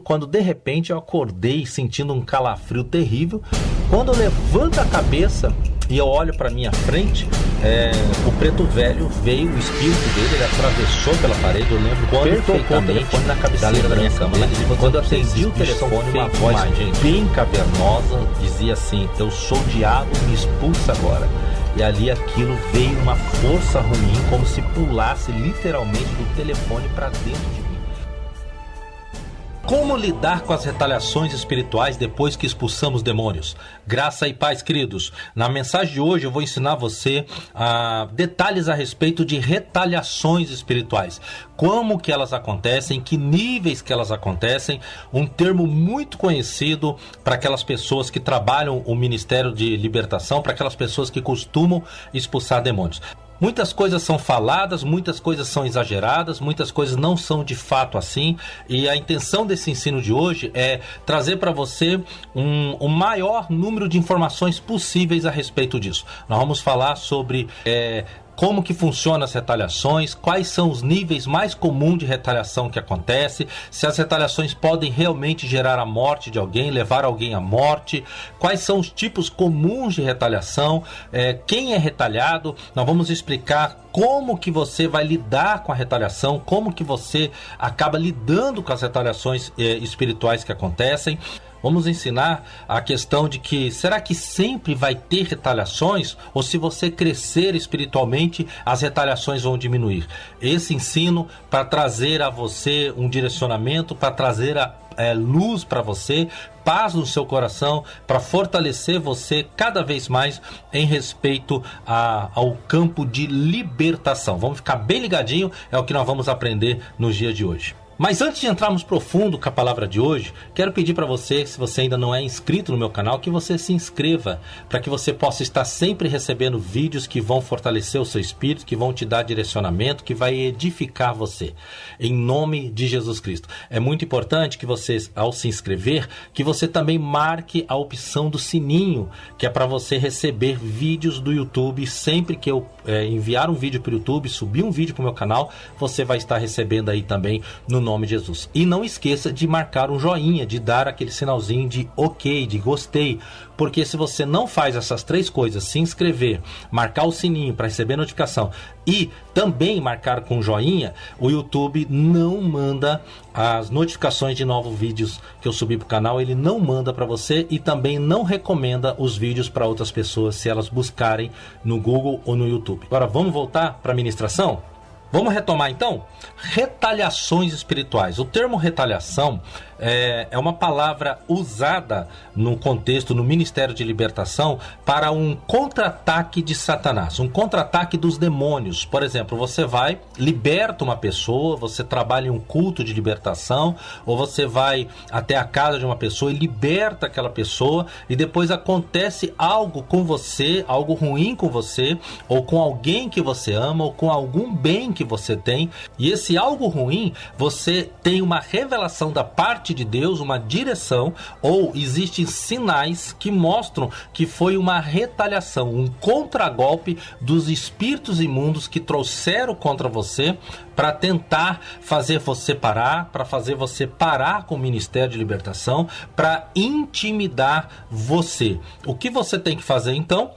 quando de repente eu acordei sentindo um calafrio terrível. Quando eu levanto a cabeça e eu olho para minha frente, o preto velho veio, o espírito dele, ele atravessou pela parede. Eu lembro quando tocou o telefone na cabeceira da minha cama. Quando eu atendi o telefone, uma voz bem cavernosa dizia assim: eu sou o diabo, me expulsa agora. E ali aquilo veio uma força ruim, como se pulasse literalmente do telefone para dentro de mim. Como lidar com as retaliações espirituais depois que expulsamos demônios? Graça e paz, queridos. Na mensagem de hoje eu vou ensinar você detalhes a respeito de retaliações espirituais. Como que elas acontecem, que níveis que elas acontecem. Um termo muito conhecido para aquelas pessoas que trabalham o Ministério de Libertação, para aquelas pessoas que costumam expulsar demônios. Muitas coisas são faladas, muitas coisas são exageradas, muitas coisas não são de fato assim. E a intenção desse ensino de hoje é trazer para você o maior número de informações possíveis a respeito disso. Nós vamos falar sobre como que funcionam as retaliações, quais são os níveis mais comuns de retaliação que acontece, se as retaliações podem realmente gerar a morte de alguém, levar alguém à morte, quais são os tipos comuns de retaliação, quem é retaliado. Nós vamos explicar como que você vai lidar com a retaliação, como que você acaba lidando com as retaliações espirituais que acontecem. Vamos ensinar a questão de que, será que sempre vai ter retaliações? Ou se você crescer espiritualmente, as retaliações vão diminuir? Esse ensino para trazer a você um direcionamento, para trazer luz para você, paz no seu coração, para fortalecer você cada vez mais em respeito ao campo de libertação. Vamos ficar bem ligadinho, é o que nós vamos aprender nos dias de hoje. Mas antes de entrarmos profundo com a palavra de hoje, quero pedir para você, se você ainda não é inscrito no meu canal, que você se inscreva, para que você possa estar sempre recebendo vídeos que vão fortalecer o seu espírito, que vão te dar direcionamento, que vai edificar você, em nome de Jesus Cristo. É muito importante que você, ao se inscrever, que você também marque a opção do sininho, que é para você receber vídeos do YouTube. Sempre que eu enviar um vídeo para o YouTube, subir um vídeo para o meu canal, você vai estar recebendo aí também no nome de Jesus. E não esqueça de marcar um joinha, de dar aquele sinalzinho de ok, de gostei, porque se você não faz essas três coisas, se inscrever, marcar o sininho para receber notificação e também marcar com joinha, o YouTube não manda as notificações de novos vídeos que eu subi para o canal, ele não manda para você e também não recomenda os vídeos para outras pessoas se elas buscarem no Google ou no YouTube. Agora vamos voltar para a ministração? Vamos retomar então? Retaliações espirituais. O termo retaliação é uma palavra usada no contexto, no Ministério de Libertação, para um contra-ataque de Satanás, um contra-ataque dos demônios. Por exemplo, você vai, liberta uma pessoa, você trabalha em um culto de libertação, ou você vai até a casa de uma pessoa e liberta aquela pessoa, e depois acontece algo com você, algo ruim com você, ou com alguém que você ama, ou com algum bem que você tem, e esse algo ruim, você tem uma revelação da parte de Deus, uma direção, ou existem sinais que mostram que foi uma retaliação, um contragolpe dos espíritos imundos que trouxeram contra você para tentar fazer você parar, para fazer você parar com o Ministério de Libertação, para intimidar você. O que você tem que fazer então?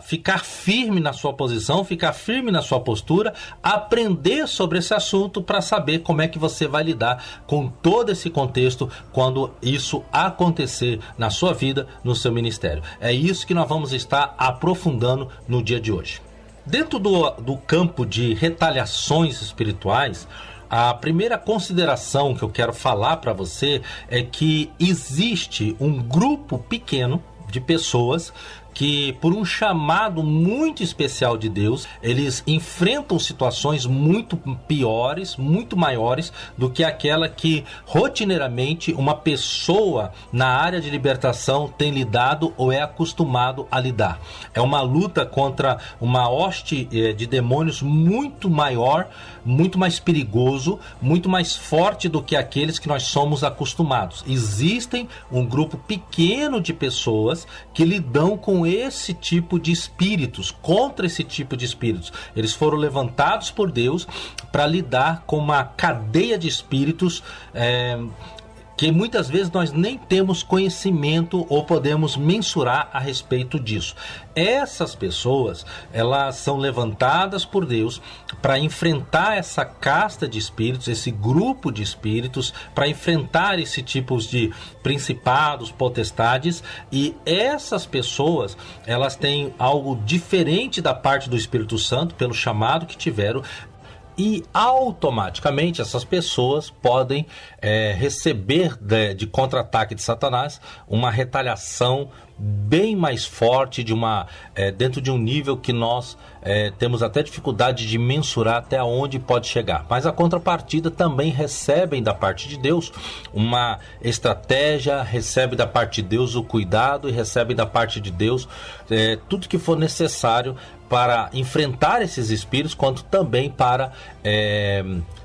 Ficar firme na sua posição, ficar firme na sua postura, aprender sobre esse assunto para saber como é que você vai lidar com todo esse contexto quando isso acontecer na sua vida, no seu ministério. É isso que nós vamos estar aprofundando no dia de hoje. Dentro do campo de retaliações espirituais, a primeira consideração que eu quero falar para você é que existe um grupo pequeno de pessoas que, por um chamado muito especial de Deus, eles enfrentam situações muito piores, muito maiores do que aquela que rotineiramente uma pessoa na área de libertação tem lidado ou é acostumado a lidar. É uma luta contra uma hoste de demônios muito maior, muito mais perigoso, muito mais forte do que aqueles que nós somos acostumados. Existem um grupo pequeno de pessoas que lidam com esse tipo de espíritos, contra esse tipo de espíritos. Eles foram levantados por Deus para lidar com uma cadeia de espíritos que muitas vezes nós nem temos conhecimento ou podemos mensurar a respeito disso. Essas pessoas, elas são levantadas por Deus para enfrentar essa casta de espíritos, esse grupo de espíritos, para enfrentar esse tipo de principados, potestades, e essas pessoas, elas têm algo diferente da parte do Espírito Santo, pelo chamado que tiveram, e automaticamente essas pessoas podem receber de contra-ataque de Satanás uma retaliação bem mais forte, dentro de um nível que nós temos até dificuldade de mensurar até onde pode chegar. Mas a contrapartida também recebem da parte de Deus uma estratégia, recebe da parte de Deus o cuidado e recebe da parte de Deus tudo que for necessário para enfrentar esses espíritos, quanto também para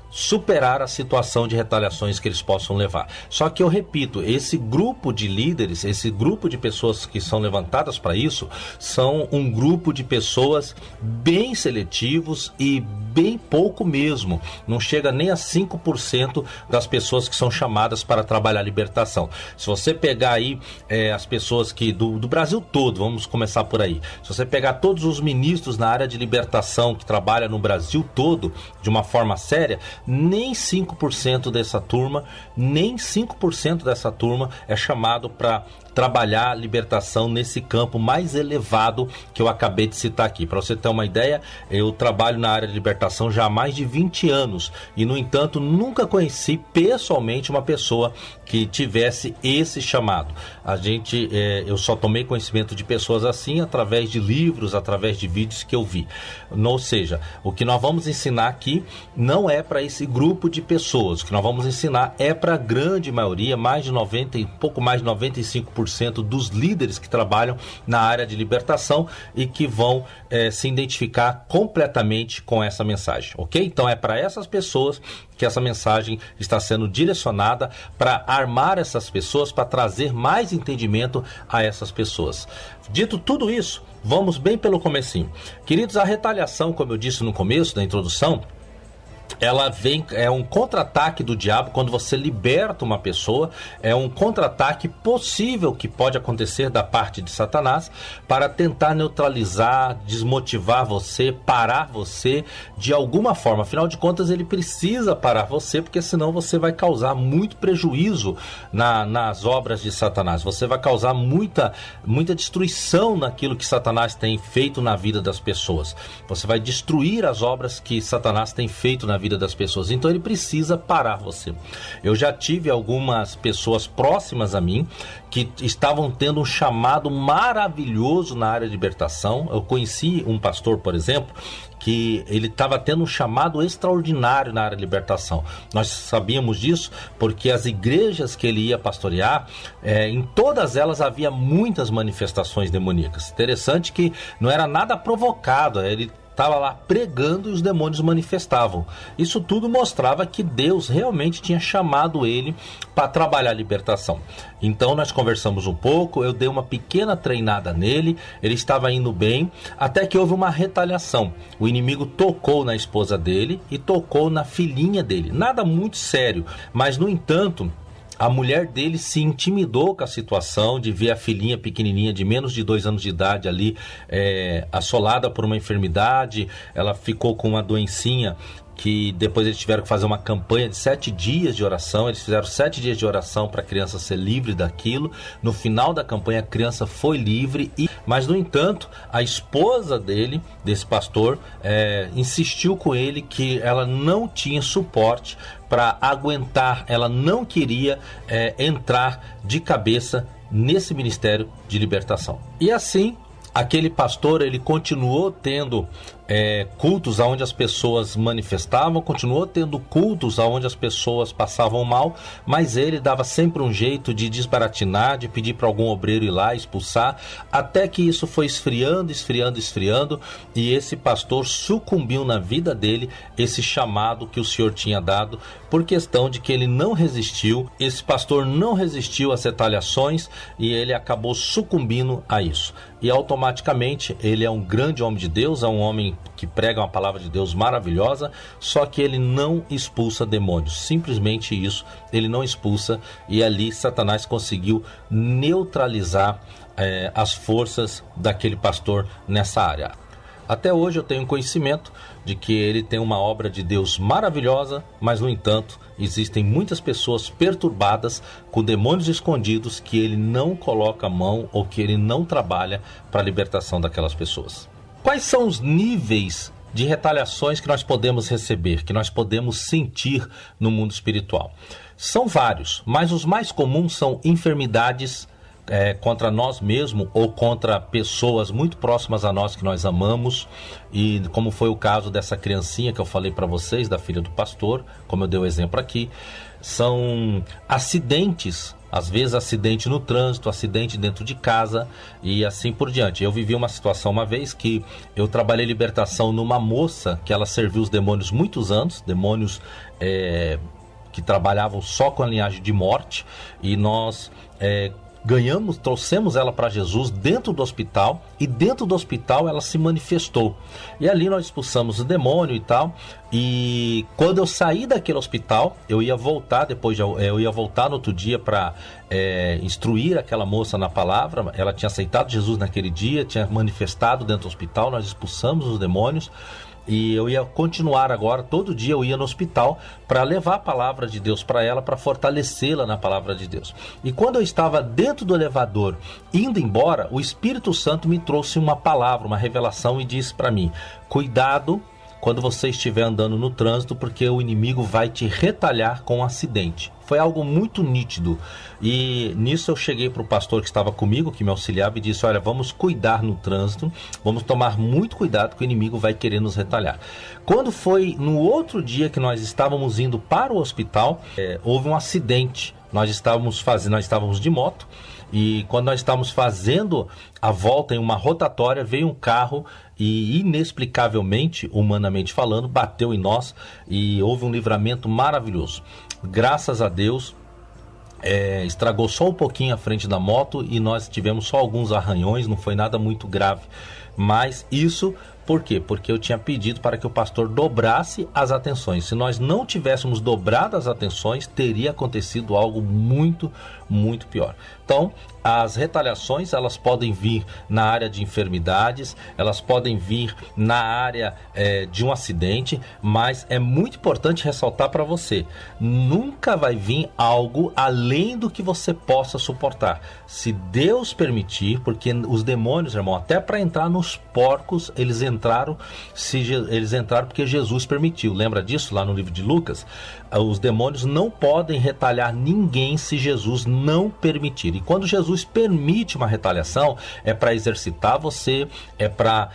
superar a situação de retaliações que eles possam levar. Só que eu repito, esse grupo de líderes, esse grupo de pessoas que são levantadas para isso, são um grupo de pessoas bem seletivos e bem pouco mesmo. Não chega nem a 5% das pessoas que são chamadas para trabalhar a libertação. Se você pegar aí as pessoas que do Brasil todo, vamos começar por aí. Se você pegar todos os ministros na área de libertação que trabalham no Brasil todo, de uma forma séria, nem 5% dessa turma, é chamado para trabalhar a libertação nesse campo mais elevado que eu acabei de citar aqui. Para você ter uma ideia, eu trabalho na área de libertação já há mais de 20 anos e, no entanto, nunca conheci pessoalmente uma pessoa que tivesse esse chamado. Eu só tomei conhecimento de pessoas assim através de livros, através de vídeos que eu vi. Ou seja, o que nós vamos ensinar aqui não é para esse grupo de pessoas. O que nós vamos ensinar é para a grande maioria, pouco mais de 95% dos líderes que trabalham na área de libertação e que vão se identificar completamente com essa mensagem, ok? Então é para essas pessoas que essa mensagem está sendo direcionada, para armar essas pessoas, para trazer mais entendimento a essas pessoas. Dito tudo isso, vamos bem pelo comecinho. Queridos, a retaliação, como eu disse no começo da introdução, ela é um contra-ataque do diabo. Quando você liberta uma pessoa, é um contra-ataque possível que pode acontecer da parte de Satanás para tentar neutralizar, desmotivar você, parar você de alguma forma. Afinal de contas, ele precisa parar você, porque senão você vai causar muito prejuízo nas obras de Satanás. Você vai causar muita destruição naquilo que Satanás tem feito na vida das pessoas. Você vai destruir as obras que Satanás tem feito na vida das pessoas. Então ele precisa parar você. Eu já tive algumas pessoas próximas a mim que estavam tendo um chamado maravilhoso na área de libertação. Eu conheci um pastor, por exemplo, que ele estava tendo um chamado extraordinário na área de libertação. Nós sabíamos disso porque as igrejas que ele ia pastorear, em todas elas havia muitas manifestações demoníacas. Interessante que não era nada provocado, ele estava lá pregando e os demônios manifestavam. Isso tudo mostrava que Deus realmente tinha chamado ele para trabalhar a libertação. Então nós conversamos um pouco, eu dei uma pequena treinada nele, ele estava indo bem, até que houve uma retaliação. O inimigo tocou na esposa dele e tocou na filhinha dele. Nada muito sério, mas no entanto, a mulher dele se intimidou com a situação de ver a filhinha pequenininha de menos de 2 anos de idade ali assolada por uma enfermidade. Ela ficou com uma doencinha que depois eles tiveram que fazer uma campanha de 7 dias de oração. Eles fizeram 7 dias de oração para a criança ser livre daquilo. No final da campanha a criança foi livre, mas no entanto a esposa dele, desse pastor, insistiu com ele que ela não tinha suporte para aguentar, ela não queria entrar de cabeça nesse ministério de libertação. E assim, aquele pastor, ele continuou tendo cultos onde as pessoas manifestavam, continuou tendo cultos onde as pessoas passavam mal, mas ele dava sempre um jeito de desbaratinar, de pedir para algum obreiro ir lá expulsar, até que isso foi esfriando, e esse pastor sucumbiu na vida dele, esse chamado que o Senhor tinha dado, por questão de que ele não resistiu. Esse pastor não resistiu às retaliações e ele acabou sucumbindo a isso. E automaticamente ele é um grande homem de Deus, é um homem que prega uma palavra de Deus maravilhosa, só que ele não expulsa demônios. Simplesmente isso, ele não expulsa, e ali Satanás conseguiu neutralizar as forças daquele pastor nessa área. Até hoje eu tenho conhecimento de que ele tem uma obra de Deus maravilhosa, mas no entanto existem muitas pessoas perturbadas com demônios escondidos que ele não coloca a mão ou que ele não trabalha para a libertação daquelas pessoas. Quais são os níveis de retaliações que nós podemos receber, que nós podemos sentir no mundo espiritual? São vários, mas os mais comuns são enfermidades contra nós mesmos ou contra pessoas muito próximas a nós que nós amamos, e como foi o caso dessa criancinha que eu falei para vocês, da filha do pastor, como eu dei o exemplo aqui. São acidentes, às vezes acidente no trânsito, acidente dentro de casa e assim por diante. Eu vivi uma situação uma vez que eu trabalhei libertação numa moça que ela serviu os demônios muitos anos, demônios que trabalhavam só com a linhagem de morte, e nós trouxemos ela para Jesus dentro do hospital, e dentro do hospital ela se manifestou. E ali nós expulsamos o demônio e tal. E quando eu saí daquele hospital, eu ia voltar no outro dia para instruir aquela moça na palavra. Ela tinha aceitado Jesus naquele dia, tinha manifestado dentro do hospital, nós expulsamos os demônios. E eu ia continuar agora, todo dia eu ia no hospital para levar a palavra de Deus para ela, para fortalecê-la na palavra de Deus. E quando eu estava dentro do elevador, indo embora, o Espírito Santo me trouxe uma palavra, uma revelação, e disse para mim: cuidado quando você estiver andando no trânsito, porque o inimigo vai te retalhar com um acidente. Foi algo muito nítido. E nisso eu cheguei para o pastor que estava comigo, que me auxiliava, e disse: olha, vamos cuidar no trânsito, vamos tomar muito cuidado que o inimigo vai querer nos retalhar. Quando foi no outro dia que nós estávamos indo para o hospital, houve um acidente. Nós estávamos de moto, e quando nós estávamos fazendo a volta em uma rotatória, veio um carro e inexplicavelmente, humanamente falando, bateu em nós, e houve um livramento maravilhoso. Graças a Deus, estragou só um pouquinho a frente da moto e nós tivemos só alguns arranhões, não foi nada muito grave. Mas isso por quê? Porque eu tinha pedido para que o pastor dobrasse as atenções. Se nós não tivéssemos dobrado as atenções, teria acontecido algo muito, muito pior. Então, as retaliações, elas podem vir na área de enfermidades, elas podem vir na área de um acidente, mas é muito importante ressaltar para você: nunca vai vir algo além do que você possa suportar. Se Deus permitir, porque os demônios, irmão, até para entrar nos porcos, eles entraram porque Jesus permitiu. Lembra disso lá no livro de Lucas? Os demônios não podem retalhar ninguém se Jesus não permitir. E quando Jesus permite uma retaliação, é para exercitar você, é para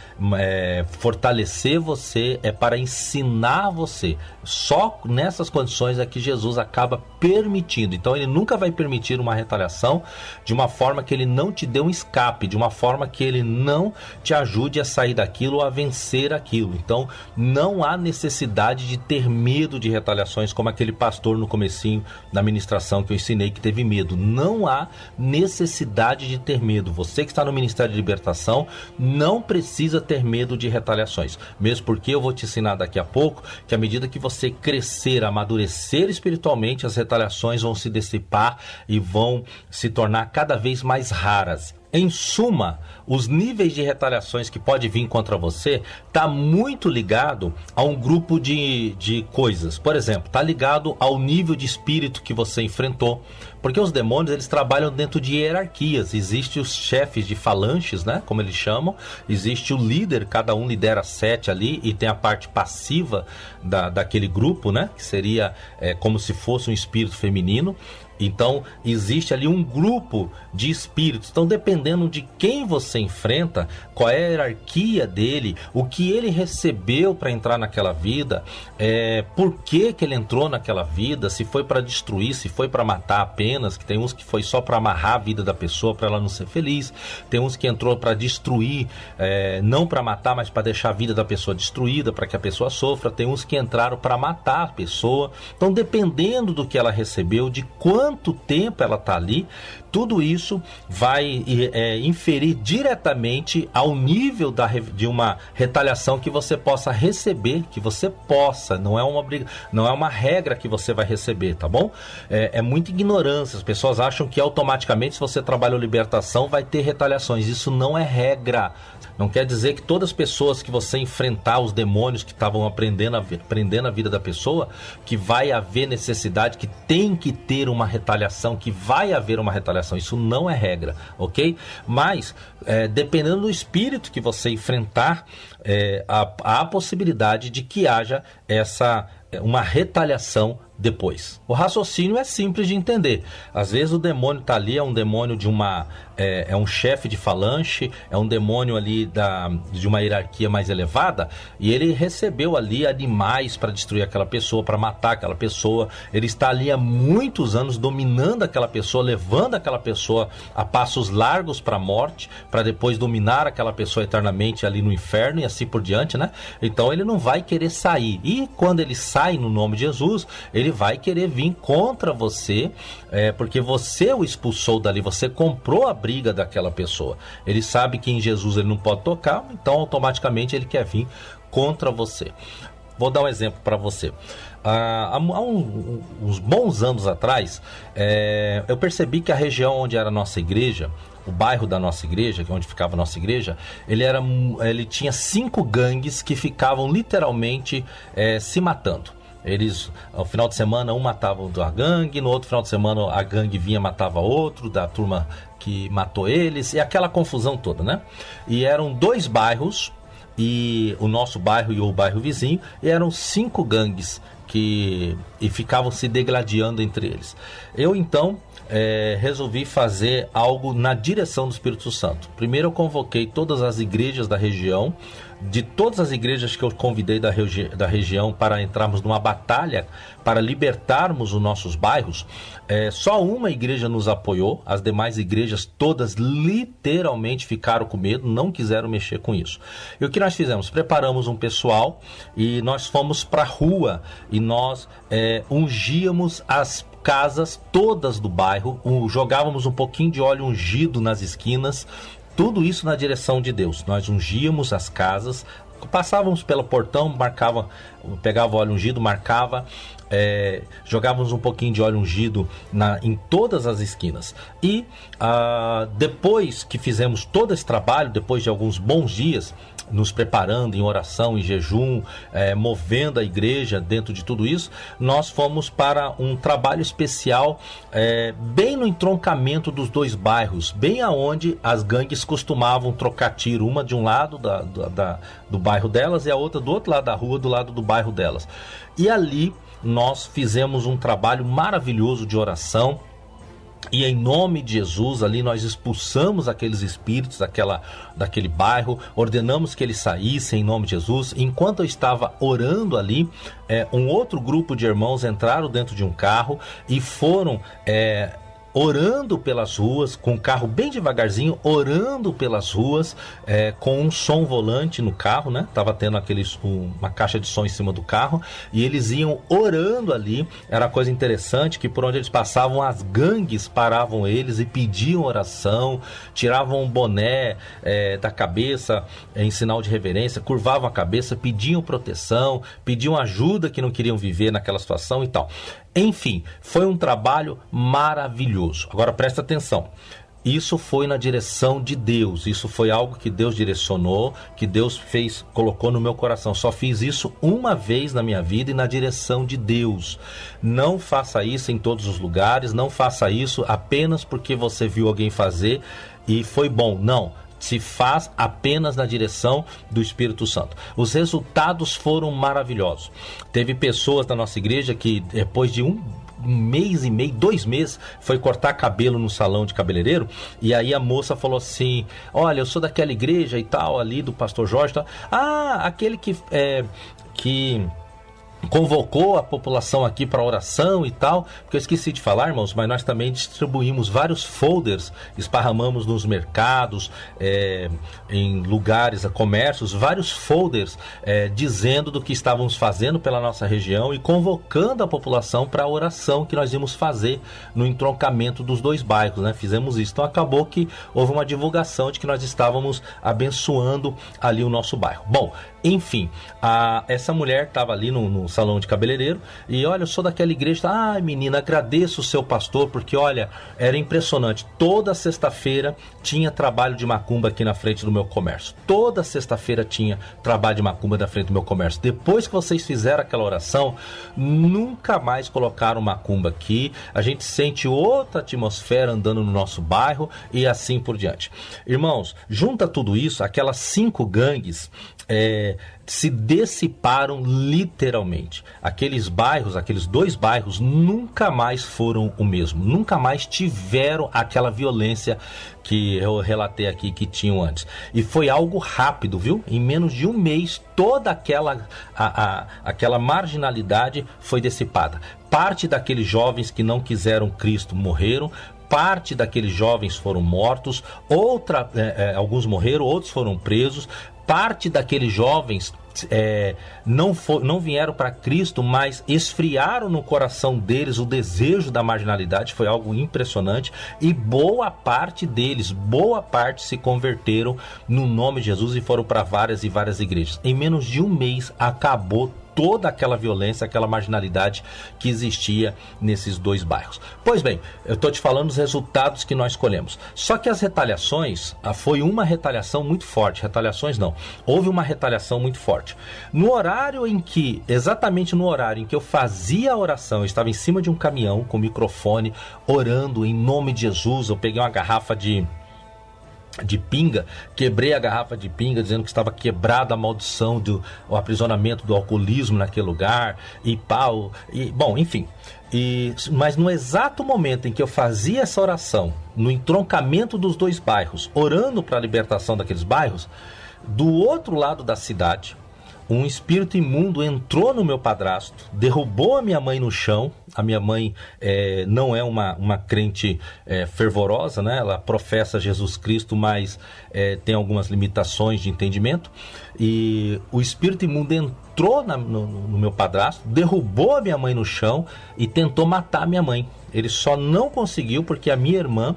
fortalecer você, é para ensinar você. Só nessas condições é que Jesus acaba permitindo. Então ele nunca vai permitir uma retaliação de uma forma que ele não te dê um escape, de uma forma que ele não te ajude a sair daquilo ou a vencer aquilo. Então não há necessidade de ter medo de retaliações, como aquele pastor no comecinho da ministração que eu ensinei que teve medo. Não há necessidade de ter medo. Você que está no Ministério de Libertação não precisa ter medo de retaliações, mesmo porque eu vou te ensinar daqui a pouco que à medida que você crescer, amadurecer espiritualmente, as retaliações vão se dissipar e vão se tornar cada vez mais raras. Em suma, os níveis de retaliações que pode vir contra você está muito ligado a um grupo de coisas. Por exemplo, está ligado ao nível de espírito que você enfrentou. Porque os demônios, eles trabalham dentro de hierarquias. Existem os chefes de falanges, né, como eles chamam. Existe o líder, cada um lidera 7 ali, e tem a parte passiva daquele grupo, né, que seria como se fosse um espírito feminino. Então, existe ali um grupo de espíritos. Então, dependendo de quem você enfrenta, qual é a hierarquia dele, o que ele recebeu para entrar naquela vida, por que ele entrou naquela vida, se foi para destruir, se foi para matar apenas, apenas, que tem uns que foi só para amarrar a vida da pessoa, para ela não ser feliz, tem uns que entrou para destruir, não para matar, mas para deixar a vida da pessoa destruída, para que a pessoa sofra, tem uns que entraram para matar a pessoa. Então, dependendo do que ela recebeu, de quanto tempo ela está ali, tudo isso vai inferir diretamente ao nível de uma retaliação que você possa receber, que você possa, não é uma regra que você vai receber, tá bom? É muita ignorância, as pessoas acham que automaticamente se você trabalhou libertação vai ter retaliações, isso não é regra. Não quer dizer que todas as pessoas que você enfrentar, os demônios que estavam prendendo a vida da pessoa, que vai haver necessidade, que tem que ter uma retaliação, que vai haver uma retaliação. Isso não é regra, ok? Mas, dependendo do espírito que você enfrentar, há a possibilidade de que haja uma retaliação depois. O raciocínio é simples de entender. Às vezes o demônio está ali, é um demônio é um chefe de falange, é um demônio ali de uma hierarquia mais elevada, e ele recebeu ali animais para destruir aquela pessoa, para matar aquela pessoa. Ele está ali há muitos anos dominando aquela pessoa, levando aquela pessoa a passos largos para a morte, para depois dominar aquela pessoa eternamente ali no inferno e assim por diante, né? Então ele não vai querer sair. E quando ele sai no nome de Jesus, ele vai querer vir contra você, porque você o expulsou dali, você comprou a briga daquela pessoa. Ele sabe que em Jesus ele não pode tocar, então automaticamente ele quer vir contra você. Vou dar um exemplo para você. Há uns bons anos atrás, eu percebi que a região onde era a nossa igreja, o bairro da nossa igreja, que é onde ficava a nossa igreja, ele tinha 5 gangues que ficavam literalmente se matando. Eles, ao final de semana, um matava a gangue, no outro final de semana a gangue vinha e matava outro, da turma que matou eles, e aquela confusão toda, né? E eram 2 bairros, e o nosso bairro e o bairro vizinho, e eram 5 gangues e ficavam se degladiando entre eles. Eu, então, resolvi fazer algo na direção do Espírito Santo. Primeiro eu convoquei todas as igrejas da região, de todas as igrejas que eu convidei da região para entrarmos numa batalha, para libertarmos os nossos bairros, só uma igreja nos apoiou, as demais igrejas todas literalmente ficaram com medo, não quiseram mexer com isso. E o que nós fizemos? Preparamos um pessoal e nós fomos para a rua e nós ungíamos as casas todas do bairro, jogávamos um pouquinho de óleo ungido nas esquinas, tudo isso na direção de Deus. Nós ungíamos as casas, passávamos pelo portão, pegava o óleo ungido, marcava, jogávamos um pouquinho de óleo ungido em todas as esquinas. E depois que fizemos todo esse trabalho, depois de alguns bons dias, nos preparando em oração, em jejum, movendo a igreja dentro de tudo isso, nós fomos para um trabalho especial bem no entroncamento dos 2 bairros, bem aonde as gangues costumavam trocar tiro, uma de um lado do bairro delas e a outra do outro lado da rua, do lado do bairro delas. E ali nós fizemos um trabalho maravilhoso de oração, e em nome de Jesus, ali nós expulsamos aqueles espíritos daquele bairro, ordenamos que eles saíssem em nome de Jesus. Enquanto eu estava orando ali, um outro grupo de irmãos entraram dentro de um carro e foram orando pelas ruas, com o carro bem devagarzinho, orando pelas ruas, com um som volante no carro, né? Tava tendo uma caixa de som em cima do carro, e eles iam orando ali. Era coisa interessante que por onde eles passavam, as gangues paravam eles e pediam oração, tiravam um boné da cabeça em sinal de reverência, curvavam a cabeça, pediam proteção, pediam ajuda, que não queriam viver naquela situação e tal. Enfim, foi um trabalho maravilhoso. Agora presta atenção, isso foi na direção de Deus, isso foi algo que Deus direcionou, que Deus colocou no meu coração. Só fiz isso uma vez na minha vida e na direção de Deus. Não faça isso em todos os lugares, não faça isso apenas porque você viu alguém fazer e foi bom, não. Se faz apenas na direção do Espírito Santo. Os resultados foram maravilhosos. Teve pessoas da nossa igreja que depois de um mês e meio, 2 meses, foi cortar cabelo no salão de cabeleireiro, e aí a moça falou assim: olha, eu sou daquela igreja e tal, ali do pastor Jorge, tal. Aquele que convocou a população aqui para oração e tal, porque eu esqueci de falar, irmãos, mas nós também distribuímos vários folders, esparramamos nos mercados, em lugares, comércios, vários folders dizendo do que estávamos fazendo pela nossa região e convocando a população para a oração que nós íamos fazer no entroncamento dos 2 bairros, né? Fizemos isso, então acabou que houve uma divulgação de que nós estávamos abençoando ali o nosso bairro. Bom, enfim, essa mulher estava ali no salão de cabeleireiro e olha, eu sou daquela igreja, menina, agradeço o seu pastor, porque olha, era impressionante, toda sexta-feira tinha trabalho de macumba aqui na frente do meu comércio, toda sexta-feira tinha trabalho de macumba na frente do meu comércio. Depois que vocês fizeram aquela oração, nunca mais colocaram macumba aqui, a gente sente outra atmosfera andando no nosso bairro e assim por diante. Irmãos, junta tudo isso, aquelas 5 gangues se dissiparam literalmente. Aqueles bairros, aqueles 2 bairros nunca mais foram o mesmo, nunca mais tiveram aquela violência que eu relatei aqui que tinham antes. E foi algo rápido, viu? Em menos de um mês toda aquela marginalidade foi dissipada. Parte daqueles jovens que não quiseram Cristo morreram, parte daqueles jovens foram mortos, alguns morreram, outros foram presos. Parte daqueles jovens não vieram para Cristo, mas esfriaram no coração deles o desejo da marginalidade, foi algo impressionante, e boa parte deles se converteram no nome de Jesus e foram para várias e várias igrejas. Em menos de um mês acabou toda aquela violência, aquela marginalidade que existia nesses 2 bairros. Pois bem, eu estou te falando dos resultados que nós colhemos. Só que as retaliações, foi uma retaliação muito forte. Retaliações não, houve uma retaliação muito forte. Exatamente no horário em que eu fazia a oração, eu estava em cima de um caminhão com o microfone, orando em nome de Jesus. Eu peguei uma garrafa de pinga, quebrei a garrafa de pinga, dizendo que estava quebrada a maldição do aprisionamento do alcoolismo naquele lugar, bom, enfim. Mas no exato momento em que eu fazia essa oração, no entroncamento dos 2 bairros, orando para a libertação daqueles bairros, do outro lado da cidade, um espírito imundo entrou no meu padrasto, derrubou a minha mãe no chão. A minha mãe não é uma crente fervorosa, né? Ela professa Jesus Cristo, mas tem algumas limitações de entendimento. E o espírito imundo entrou no meu padrasto, derrubou a minha mãe no chão e tentou matar a minha mãe. Ele só não conseguiu porque a minha irmã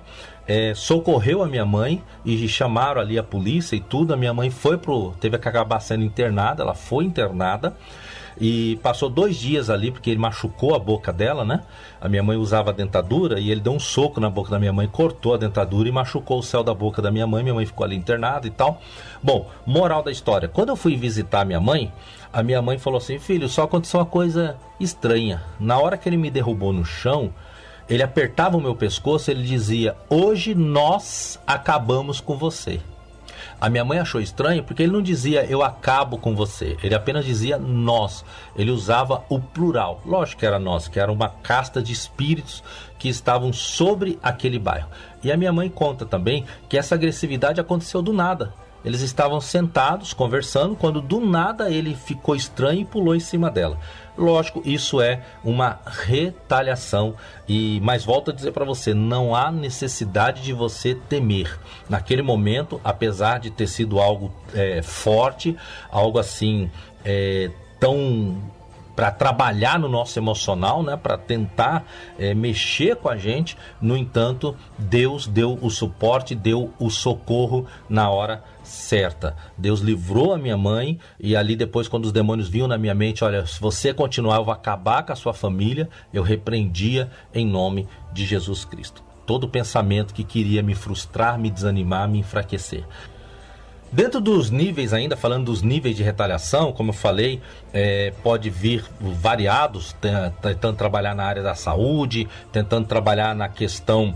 socorreu a minha mãe e chamaram ali a polícia e tudo. A minha mãe teve que acabar sendo internada, ela foi internada e passou 2 dias ali porque ele machucou a boca dela, né? A minha mãe usava dentadura e ele deu um soco na boca da minha mãe, cortou a dentadura e machucou o céu da boca da minha mãe ficou ali internada e tal. Bom, moral da história, quando eu fui visitar a minha mãe falou assim: filho, só aconteceu uma coisa estranha. Na hora que ele me derrubou no chão, ele apertava o meu pescoço, ele dizia: hoje nós acabamos com você. A minha mãe achou estranho porque ele não dizia eu acabo com você, ele apenas dizia nós. Ele usava o plural, lógico que era nós, que era uma casta de espíritos que estavam sobre aquele bairro. E a minha mãe conta também que essa agressividade aconteceu do nada. Eles estavam sentados conversando quando do nada ele ficou estranho e pulou em cima dela. Lógico, isso é uma retaliação, mas volto a dizer para você, não há necessidade de você temer. Naquele momento, apesar de ter sido algo forte, algo assim tão para trabalhar no nosso emocional, né, para tentar mexer com a gente, no entanto, Deus deu o suporte, deu o socorro na hora certa. Deus livrou a minha mãe e ali depois, quando os demônios vinham na minha mente, olha, se você continuar eu vou acabar com a sua família, eu repreendia em nome de Jesus Cristo. Todo pensamento que queria me frustrar, me desanimar, me enfraquecer. Dentro dos níveis ainda, falando dos níveis de retaliação, como eu falei, pode vir variados, tentando trabalhar na área da saúde, tentando trabalhar na questão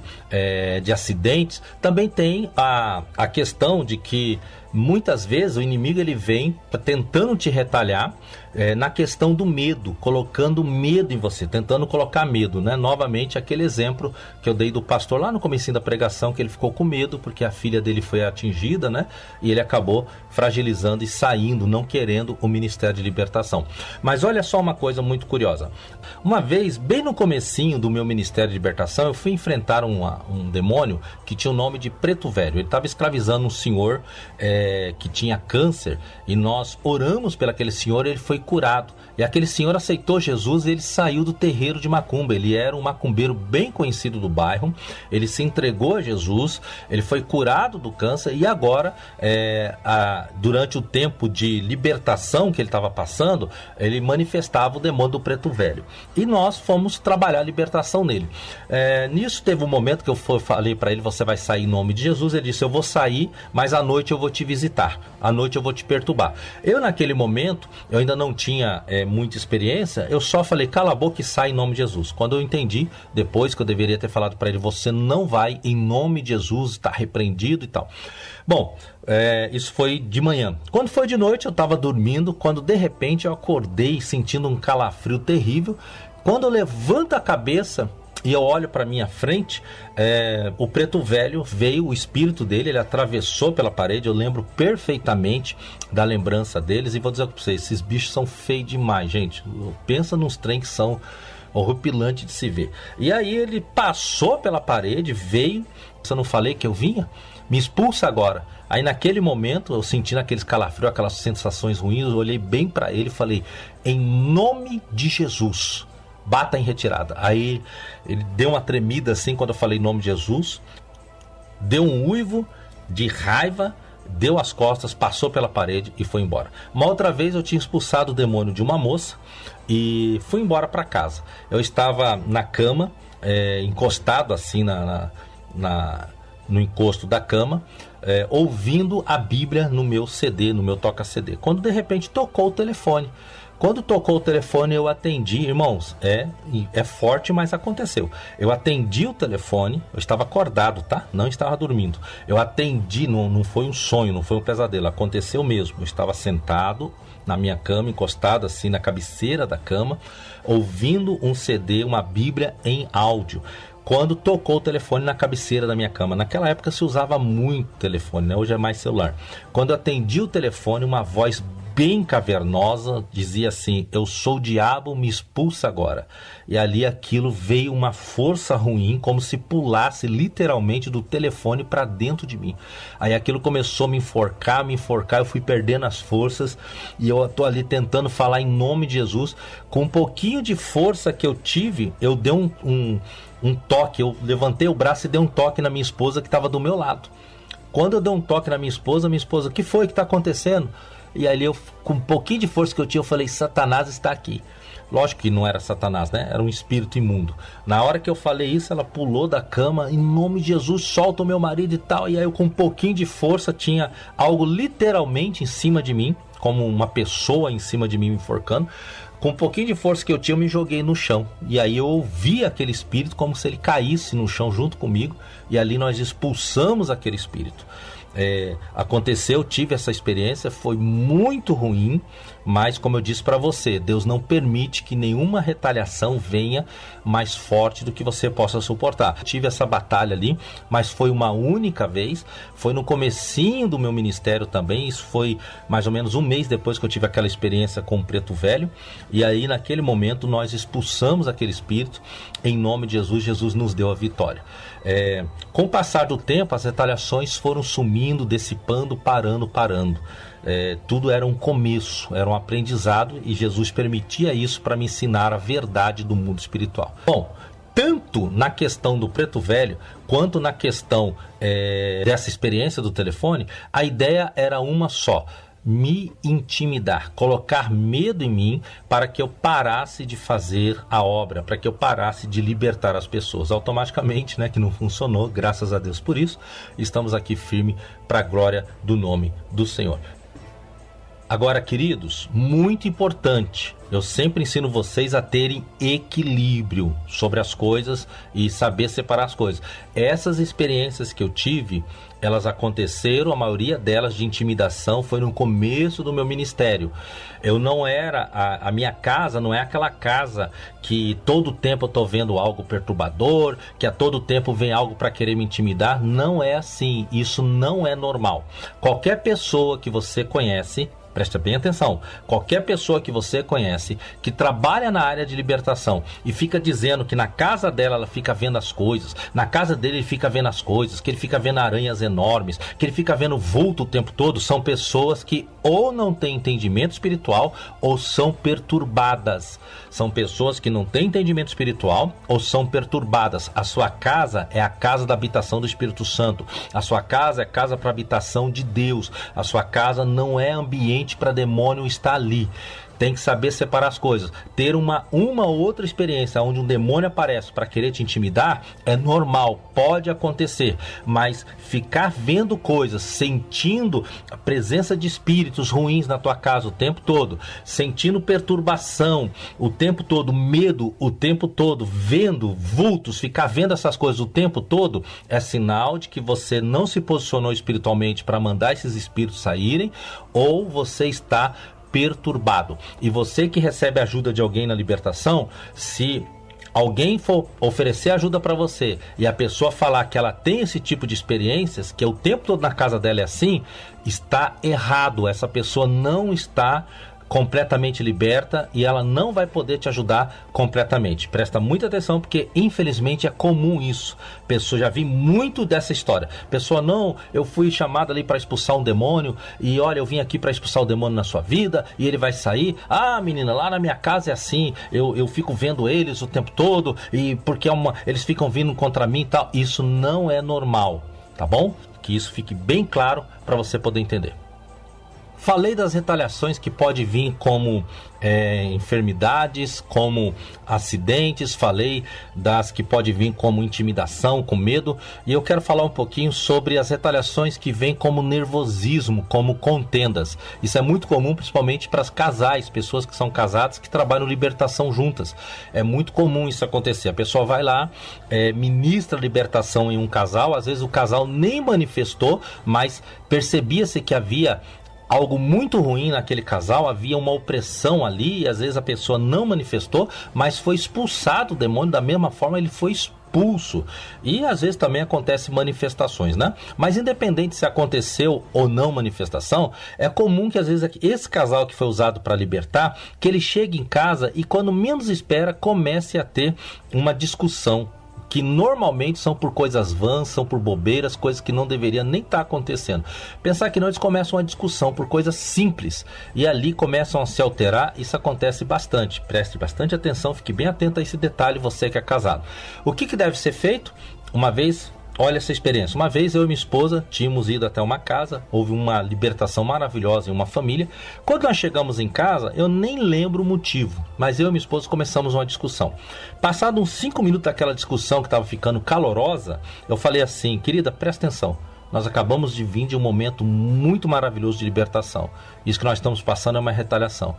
de acidentes. Também tem a questão de que Muitas vezes o inimigo ele vem tentando te retalhar na questão do medo, colocando medo em você, tentando colocar medo, né? Novamente aquele exemplo que eu dei do pastor lá no comecinho da pregação, que ele ficou com medo porque a filha dele foi atingida, né? E ele acabou fragilizando e saindo, não querendo o ministério de libertação. Mas olha só uma coisa muito curiosa. Uma vez, bem no comecinho do meu ministério de libertação, eu fui enfrentar um demônio que tinha o nome de Preto Velho. Ele estava escravizando um senhor que tinha câncer, e nós oramos por aquele senhor, ele foi curado. E aquele senhor aceitou Jesus e ele saiu do terreiro de macumba. Ele era um macumbeiro bem conhecido do bairro, ele se entregou a Jesus, ele foi curado do câncer, e agora, durante o tempo de libertação que ele estava passando, ele manifestava o demônio do Preto Velho. E nós fomos trabalhar a libertação nele. Nisso teve um momento que eu falei para ele: você vai sair em nome de Jesus. Ele disse: eu vou sair, mas à noite eu vou te visitar, à noite eu vou te perturbar. Eu naquele momento, eu ainda não tinha muita experiência, eu só falei: cala a boca e sai em nome de Jesus. Quando eu entendi, depois que eu deveria ter falado para ele: você não vai em nome de Jesus, está repreendido e tal. Bom, isso foi de manhã. Quando foi de noite, eu estava dormindo, quando de repente eu acordei sentindo um calafrio terrível. Quando eu levanto a cabeça e eu olho para minha frente, o Preto Velho veio, o espírito dele, ele atravessou pela parede. Eu lembro perfeitamente da lembrança deles, e vou dizer para vocês, esses bichos são feios demais, gente. Pensa nos trem que são horripilantes de se ver. E aí ele passou pela parede, veio. Se eu não falei que eu vinha? Me expulsa agora. Aí naquele momento, eu sentindo aqueles calafrios, aquelas sensações ruins, eu olhei bem para ele e falei: em nome de Jesus, bata em retirada. Aí ele deu uma tremida assim quando eu falei em nome de Jesus, deu um uivo de raiva, deu as costas, passou pela parede e foi embora. Uma outra vez eu tinha expulsado o demônio de uma moça e fui embora para casa. Eu estava na cama, encostado assim no encosto da cama, ouvindo a Bíblia no meu CD, no meu toca-CD, quando de repente tocou o telefone. Quando tocou o telefone, eu atendi. Irmãos, é forte, mas aconteceu. Eu atendi o telefone, eu estava acordado, tá? Não estava dormindo. Eu atendi, não foi um sonho, não foi um pesadelo, aconteceu mesmo. Eu estava sentado na minha cama, encostado assim na cabeceira da cama, ouvindo um CD, uma Bíblia em áudio, quando tocou o telefone na cabeceira da minha cama. Naquela época se usava muito telefone, né? Hoje é mais celular. Quando eu atendi o telefone, uma voz bem cavernosa dizia assim: eu sou o diabo, me expulsa agora. E ali aquilo veio uma força ruim, como se pulasse literalmente do telefone para dentro de mim. Aí aquilo começou a me enforcar, eu fui perdendo as forças, e eu tô ali tentando falar em nome de Jesus. Com um pouquinho de força que eu tive, eu dei um toque, eu levantei o braço e dei um toque na minha esposa que estava do meu lado. Quando eu dei um toque na minha esposa, o que foi que está acontecendo? E ali eu, com um pouquinho de força que eu tinha, eu falei: Satanás está aqui. Lógico que não era Satanás, né? Era um espírito imundo. Na hora que eu falei isso, ela pulou da cama: em nome de Jesus, solta o meu marido e tal. E aí eu, com um pouquinho de força, tinha algo literalmente em cima de mim, como uma pessoa em cima de mim me enforcando. Com um pouquinho de força que eu tinha, eu me joguei no chão. E aí eu ouvi aquele espírito como se ele caísse no chão junto comigo. E ali nós expulsamos aquele espírito. Aconteceu, tive essa experiência, foi muito ruim, mas como eu disse para você, Deus não permite que nenhuma retaliação venha mais forte do que você possa suportar. Tive essa batalha ali, mas foi uma única vez, foi no comecinho do meu ministério também. Isso foi mais ou menos um mês depois que eu tive aquela experiência com o Preto Velho, e aí naquele momento nós expulsamos aquele espírito, em nome de Jesus. Jesus nos deu a vitória. Com o passar do tempo, as retaliações foram sumindo, dissipando, parando. Tudo era um começo, era um aprendizado, e Jesus permitia isso para me ensinar a verdade do mundo espiritual. Bom, tanto na questão do Preto Velho, quanto na questão dessa experiência do telefone, a ideia era uma só: me intimidar, colocar medo em mim para que eu parasse de fazer a obra, para que eu parasse de libertar as pessoas. Automaticamente, né, que não funcionou, graças a Deus por isso, estamos aqui firme para a glória do nome do Senhor. Agora, queridos, muito importante, eu sempre ensino vocês a terem equilíbrio sobre as coisas e saber separar as coisas. Essas experiências que eu tive, elas aconteceram, a maioria delas de intimidação foi no começo do meu ministério. Eu não era, a minha casa não é aquela casa que todo tempo eu tô vendo algo perturbador, que a todo tempo vem algo para querer me intimidar. Não é assim, isso não é normal. Qualquer pessoa que você conhece, presta bem atenção, qualquer pessoa que você conhece que trabalha na área de libertação e fica dizendo que na casa dela ela fica vendo as coisas, na casa dele ele fica vendo as coisas, que ele fica vendo aranhas enormes, que ele fica vendo vulto o tempo todo, são pessoas que ou não têm entendimento espiritual ou são perturbadas. São pessoas que não têm entendimento espiritual ou são perturbadas. A sua casa é a casa da habitação do Espírito Santo. A sua casa é casa para habitação de Deus. A sua casa não é ambiente para demônio estar ali. Tem que saber separar as coisas. Ter uma ou outra experiência onde um demônio aparece para querer te intimidar é normal, pode acontecer. Mas ficar vendo coisas, sentindo a presença de espíritos ruins na tua casa o tempo todo, sentindo perturbação o tempo todo, medo o tempo todo, vendo vultos, ficar vendo essas coisas o tempo todo, é sinal de que você não se posicionou espiritualmente para mandar esses espíritos saírem, ou você está perturbado. E você que recebe ajuda de alguém na libertação, se alguém for oferecer ajuda para você e a pessoa falar que ela tem esse tipo de experiências, que o tempo todo na casa dela é assim, está errado. Essa pessoa não está completamente liberta e ela não vai poder te ajudar completamente. Presta muita atenção, porque infelizmente é comum isso. Pessoa, já vi muito dessa história. Pessoa, não, eu fui chamada ali para expulsar um demônio e olha, eu vim aqui para expulsar o demônio na sua vida e ele vai sair. Ah, menina, lá na minha casa é assim, eu fico vendo eles o tempo todo e porque eles ficam vindo contra mim e tal. Isso não é normal, tá bom? Que isso fique bem claro para você poder entender. Falei das retaliações que pode vir como enfermidades, como acidentes, falei das que pode vir como intimidação, com medo, e eu quero falar um pouquinho sobre as retaliações que vêm como nervosismo, como contendas. Isso é muito comum, principalmente para os casais, pessoas que são casadas, que trabalham libertação juntas. É muito comum isso acontecer. A pessoa vai lá, ministra libertação em um casal, às vezes o casal nem manifestou, mas percebia-se que havia algo muito ruim naquele casal, havia uma opressão ali, e às vezes a pessoa não manifestou, mas foi expulsado o demônio da mesma forma, ele foi expulso. E às vezes também acontece manifestações, né? Mas independente se aconteceu ou não manifestação, é comum que às vezes esse casal que foi usado para libertar, que ele chegue em casa e quando menos espera, comece a ter uma discussão, que normalmente são por coisas vãs, são por bobeiras, coisas que não deveriam nem estar acontecendo. Pensar que não, eles começam uma discussão por coisas simples e ali começam a se alterar. Isso acontece bastante. Preste bastante atenção, fique bem atento a esse detalhe, você que é casado. O que deve ser feito? Uma vez, olha essa experiência. Uma vez eu e minha esposa tínhamos ido até uma casa, houve uma libertação maravilhosa em uma família. Quando nós chegamos em casa, eu nem lembro o motivo, mas eu e minha esposa começamos uma discussão. Passado uns 5 minutos daquela discussão que estava ficando calorosa, eu falei assim: querida, presta atenção, nós acabamos de vir de um momento muito maravilhoso de libertação. Isso que nós estamos passando é uma retaliação.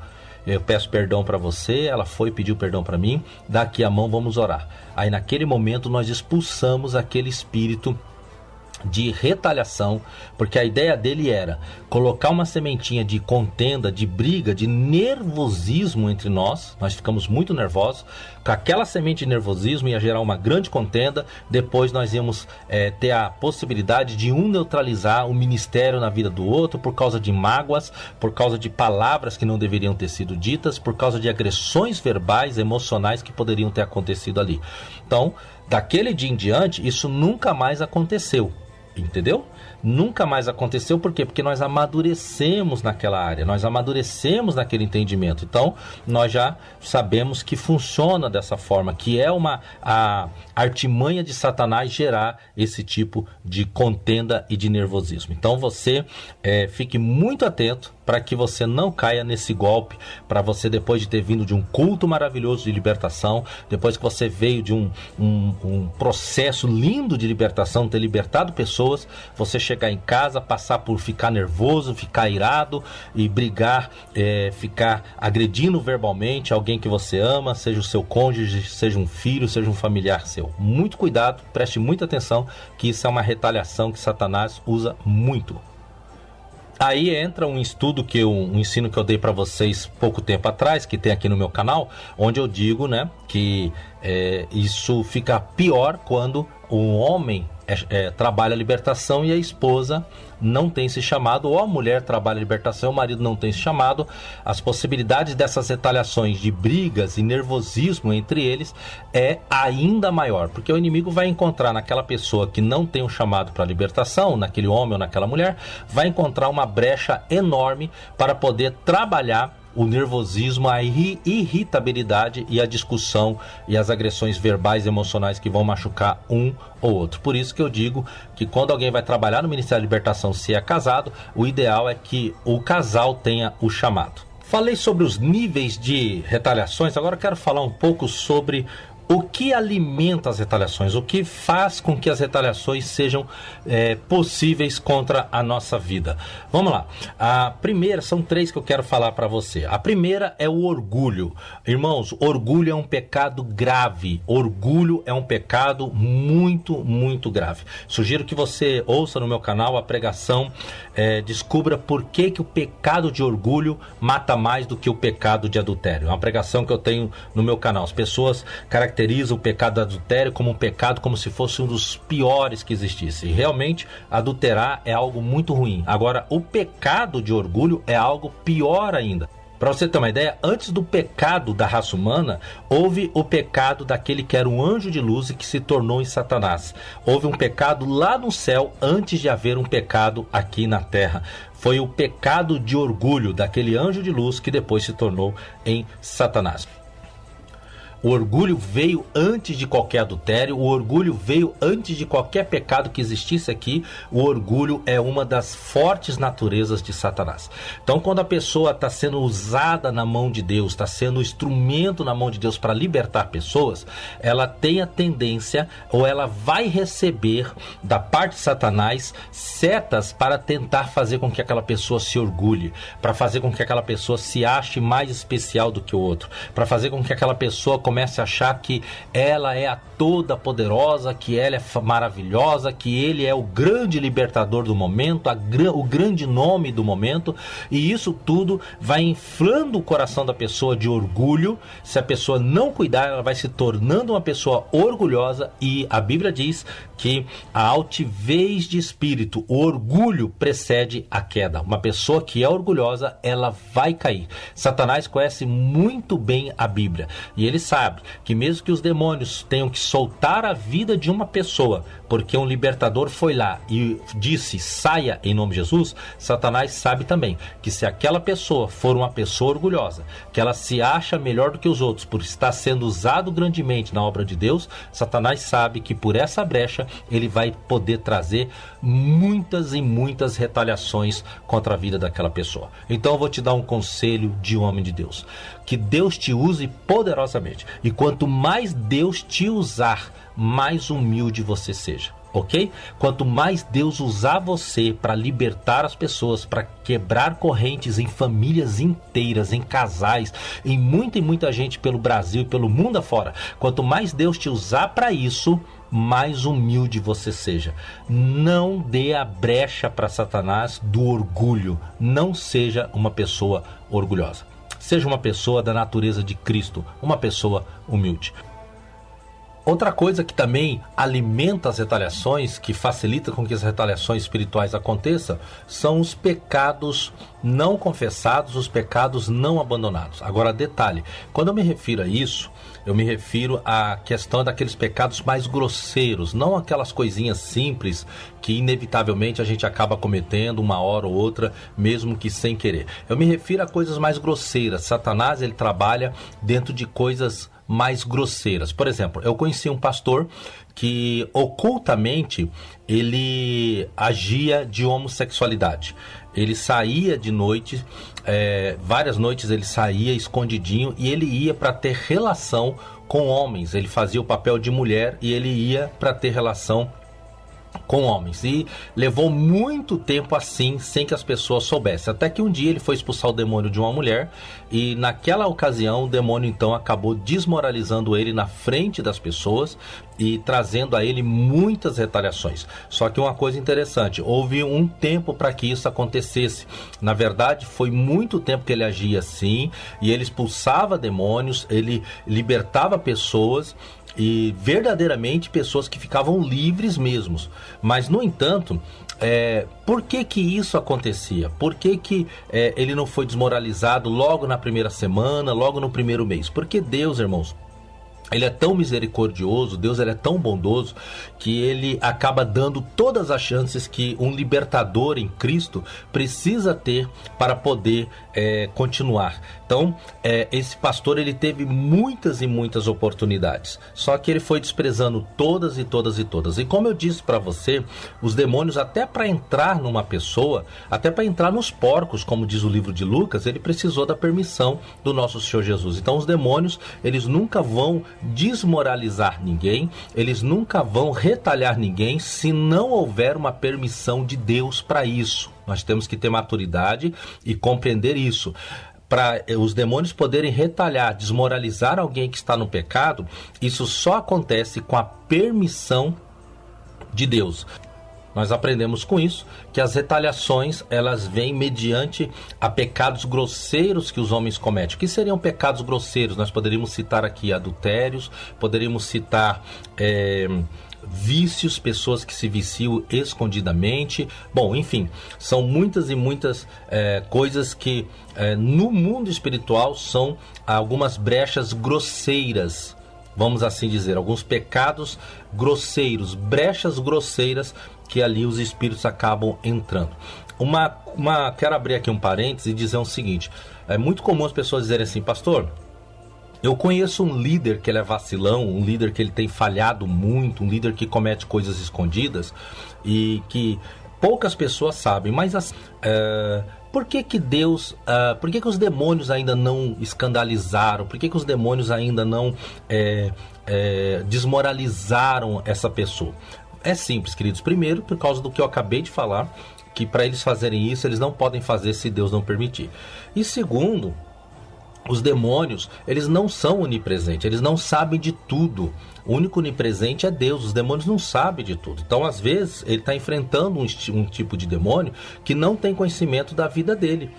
Eu peço perdão para você, ela foi, pediu perdão para mim, daqui a mão vamos orar. Aí naquele momento nós expulsamos aquele espírito de retaliação, porque a ideia dele era colocar uma sementinha de contenda, de briga, de nervosismo entre nós. Nós ficamos muito nervosos, com aquela semente de nervosismo ia gerar uma grande contenda. Depois nós íamos ter a possibilidade de um neutralizar o ministério na vida do outro por causa de mágoas, por causa de palavras que não deveriam ter sido ditas, por causa de agressões verbais, emocionais que poderiam ter acontecido ali. Então, daquele dia em diante, isso nunca mais aconteceu. Entendeu? Nunca mais aconteceu, por quê? Porque nós amadurecemos naquela área, nós amadurecemos naquele entendimento. Então, nós já sabemos que funciona dessa forma, que é a artimanha de Satanás gerar esse tipo de contenda e de nervosismo. Então, você fique muito atento para que você não caia nesse golpe, para você, depois de ter vindo de um culto maravilhoso de libertação, depois que você veio de um processo lindo de libertação, ter libertado pessoas, você chegar em casa, passar por ficar nervoso, ficar irado e brigar, ficar agredindo verbalmente alguém que você ama, seja o seu cônjuge, seja um filho, seja um familiar seu. Muito cuidado, preste muita atenção, que isso é uma retaliação que Satanás usa muito. Aí entra um estudo um ensino que eu dei para vocês pouco tempo atrás, que tem aqui no meu canal, onde eu digo, né, que isso fica pior quando um homem trabalha a libertação e a esposa não tem esse chamado, ou a mulher trabalha a libertação e o marido não tem esse chamado. As possibilidades dessas retaliações de brigas e nervosismo entre eles é ainda maior, porque o inimigo vai encontrar naquela pessoa que não tem um chamado para a libertação, naquele homem ou naquela mulher, vai encontrar uma brecha enorme para poder trabalhar o nervosismo, a irritabilidade e a discussão e as agressões verbais e emocionais que vão machucar um ou outro. Por isso que eu digo que quando alguém vai trabalhar no Ministério da Libertação, se é casado, o ideal é que o casal tenha o chamado. Falei sobre os níveis de retaliações, agora eu quero falar um pouco sobre o que alimenta as retaliações, o que faz com que as retaliações sejam possíveis contra a nossa vida. Vamos lá. A primeira, são 3 que eu quero falar para você. A primeira é o orgulho. Irmãos, orgulho é um pecado grave. Orgulho é um pecado muito, muito grave. Sugiro que você ouça no meu canal a pregação, descubra por que o pecado de orgulho mata mais do que o pecado de adultério. É uma pregação que eu tenho no meu canal. As pessoas caracterizam o pecado do adultério como um pecado, como se fosse um dos piores que existisse. E realmente, adulterar é algo muito ruim. Agora, o pecado de orgulho é algo pior ainda. Para você ter uma ideia, antes do pecado da raça humana, houve o pecado daquele que era um anjo de luz e que se tornou em Satanás. Houve um pecado lá no céu antes de haver um pecado aqui na terra. Foi o pecado de orgulho daquele anjo de luz que depois se tornou em Satanás. O orgulho veio antes de qualquer adultério, o orgulho veio antes de qualquer pecado que existisse aqui. O orgulho é uma das fortes naturezas de Satanás. Então, quando a pessoa está sendo usada na mão de Deus, está sendo instrumento na mão de Deus para libertar pessoas, ela tem a tendência, ou ela vai receber da parte de Satanás setas para tentar fazer com que aquela pessoa se orgulhe, para fazer com que aquela pessoa se ache mais especial do que o outro, para fazer com que aquela pessoa comece a achar que ela é a toda poderosa, que ela é maravilhosa, que ele é o grande libertador do momento, o grande nome do momento, e isso tudo vai inflando o coração da pessoa de orgulho. Se a pessoa não cuidar, ela vai se tornando uma pessoa orgulhosa, e a Bíblia diz que a altivez de espírito, o orgulho precede a queda. Uma pessoa que é orgulhosa, ela vai cair. Satanás conhece muito bem a Bíblia, e ele sabe que mesmo que os demônios tenham que soltar a vida de uma pessoa, porque um libertador foi lá e disse, saia em nome de Jesus, Satanás sabe também que se aquela pessoa for uma pessoa orgulhosa, que ela se acha melhor do que os outros por estar sendo usado grandemente na obra de Deus, Satanás sabe que por essa brecha ele vai poder trazer muitas e muitas retaliações contra a vida daquela pessoa. Então eu vou te dar um conselho de homem de Deus: que Deus te use poderosamente, e quanto mais Deus te usar, mais humilde você seja. Ok? Quanto mais Deus usar você para libertar as pessoas, para quebrar correntes em famílias inteiras, em casais, em muita gente pelo Brasil e pelo mundo afora, quanto mais Deus te usar para isso, mais humilde você seja. Não dê a brecha para Satanás do orgulho. Não seja uma pessoa orgulhosa. Seja uma pessoa da natureza de Cristo, uma pessoa humilde. Outra coisa que também alimenta as retaliações, que facilita com que as retaliações espirituais aconteçam, são os pecados não confessados, os pecados não abandonados. Agora, detalhe, quando eu me refiro a isso, eu me refiro à questão daqueles pecados mais grosseiros, não aquelas coisinhas simples que inevitavelmente a gente acaba cometendo uma hora ou outra, mesmo que sem querer. Eu me refiro a coisas mais grosseiras. Satanás, ele trabalha dentro de coisas mais grosseiras. Por exemplo, eu conheci um pastor que ocultamente ele agia de homossexualidade. ele saía de noite, várias noites ele saía escondidinho e ele ia para ter relação com homens. Ele fazia o papel de mulher e ele ia para ter relação com homens, e levou muito tempo assim, sem que as pessoas soubessem, até que um dia ele foi expulsar o demônio de uma mulher, e naquela ocasião o demônio então acabou desmoralizando ele na frente das pessoas e trazendo a ele muitas retaliações. Só que uma coisa interessante, houve um tempo para que isso acontecesse. Na verdade, foi muito tempo que ele agia assim, e ele expulsava demônios, ele libertava pessoas, e verdadeiramente pessoas que ficavam livres mesmos. Mas, no entanto, por que isso acontecia? Por que ele não foi desmoralizado logo na primeira semana, logo no primeiro mês? Porque Deus, irmãos, ele é tão misericordioso, Deus ele é tão bondoso, que ele acaba dando todas as chances que um libertador em Cristo precisa ter para poder continuar. Então, esse pastor ele teve muitas e muitas oportunidades, só que ele foi desprezando todas e todas e todas. E como eu disse para você, os demônios, até para entrar numa pessoa, até para entrar nos porcos, como diz o livro de Lucas, ele precisou da permissão do nosso Senhor Jesus. Então os demônios, eles nunca vão desmoralizar ninguém, eles nunca vão retalhar ninguém se não houver uma permissão de Deus para isso. Nós temos que ter maturidade e compreender isso. Para os demônios poderem retalhar, desmoralizar alguém que está no pecado, isso só acontece com a permissão de Deus. Nós aprendemos com isso que as retaliações, elas vêm mediante a pecados grosseiros que os homens cometem. O que seriam pecados grosseiros? Nós poderíamos citar aqui adultérios, poderíamos citar vícios, pessoas que se viciam escondidamente. Bom, enfim, são muitas e muitas coisas que no mundo espiritual são algumas brechas grosseiras, vamos assim dizer, alguns pecados grosseiros, brechas grosseiras que ali os espíritos acabam entrando. Quero abrir aqui um parênteses e dizer o seguinte: é muito comum as pessoas dizerem assim, pastor, eu conheço um líder que ele é vacilão, um líder que ele tem falhado muito, um líder que comete coisas escondidas e que poucas pessoas sabem, mas por que Deus, por que os demônios ainda não escandalizaram, por que os demônios ainda não desmoralizaram essa pessoa? É simples, queridos. Primeiro, por causa do que eu acabei de falar, que para eles fazerem isso, eles não podem fazer se Deus não permitir. E segundo, os demônios, eles não são onipresentes, eles não sabem de tudo. O único onipresente é Deus, os demônios não sabem de tudo. Então, às vezes, ele está enfrentando um tipo de demônio que não tem conhecimento da vida dele.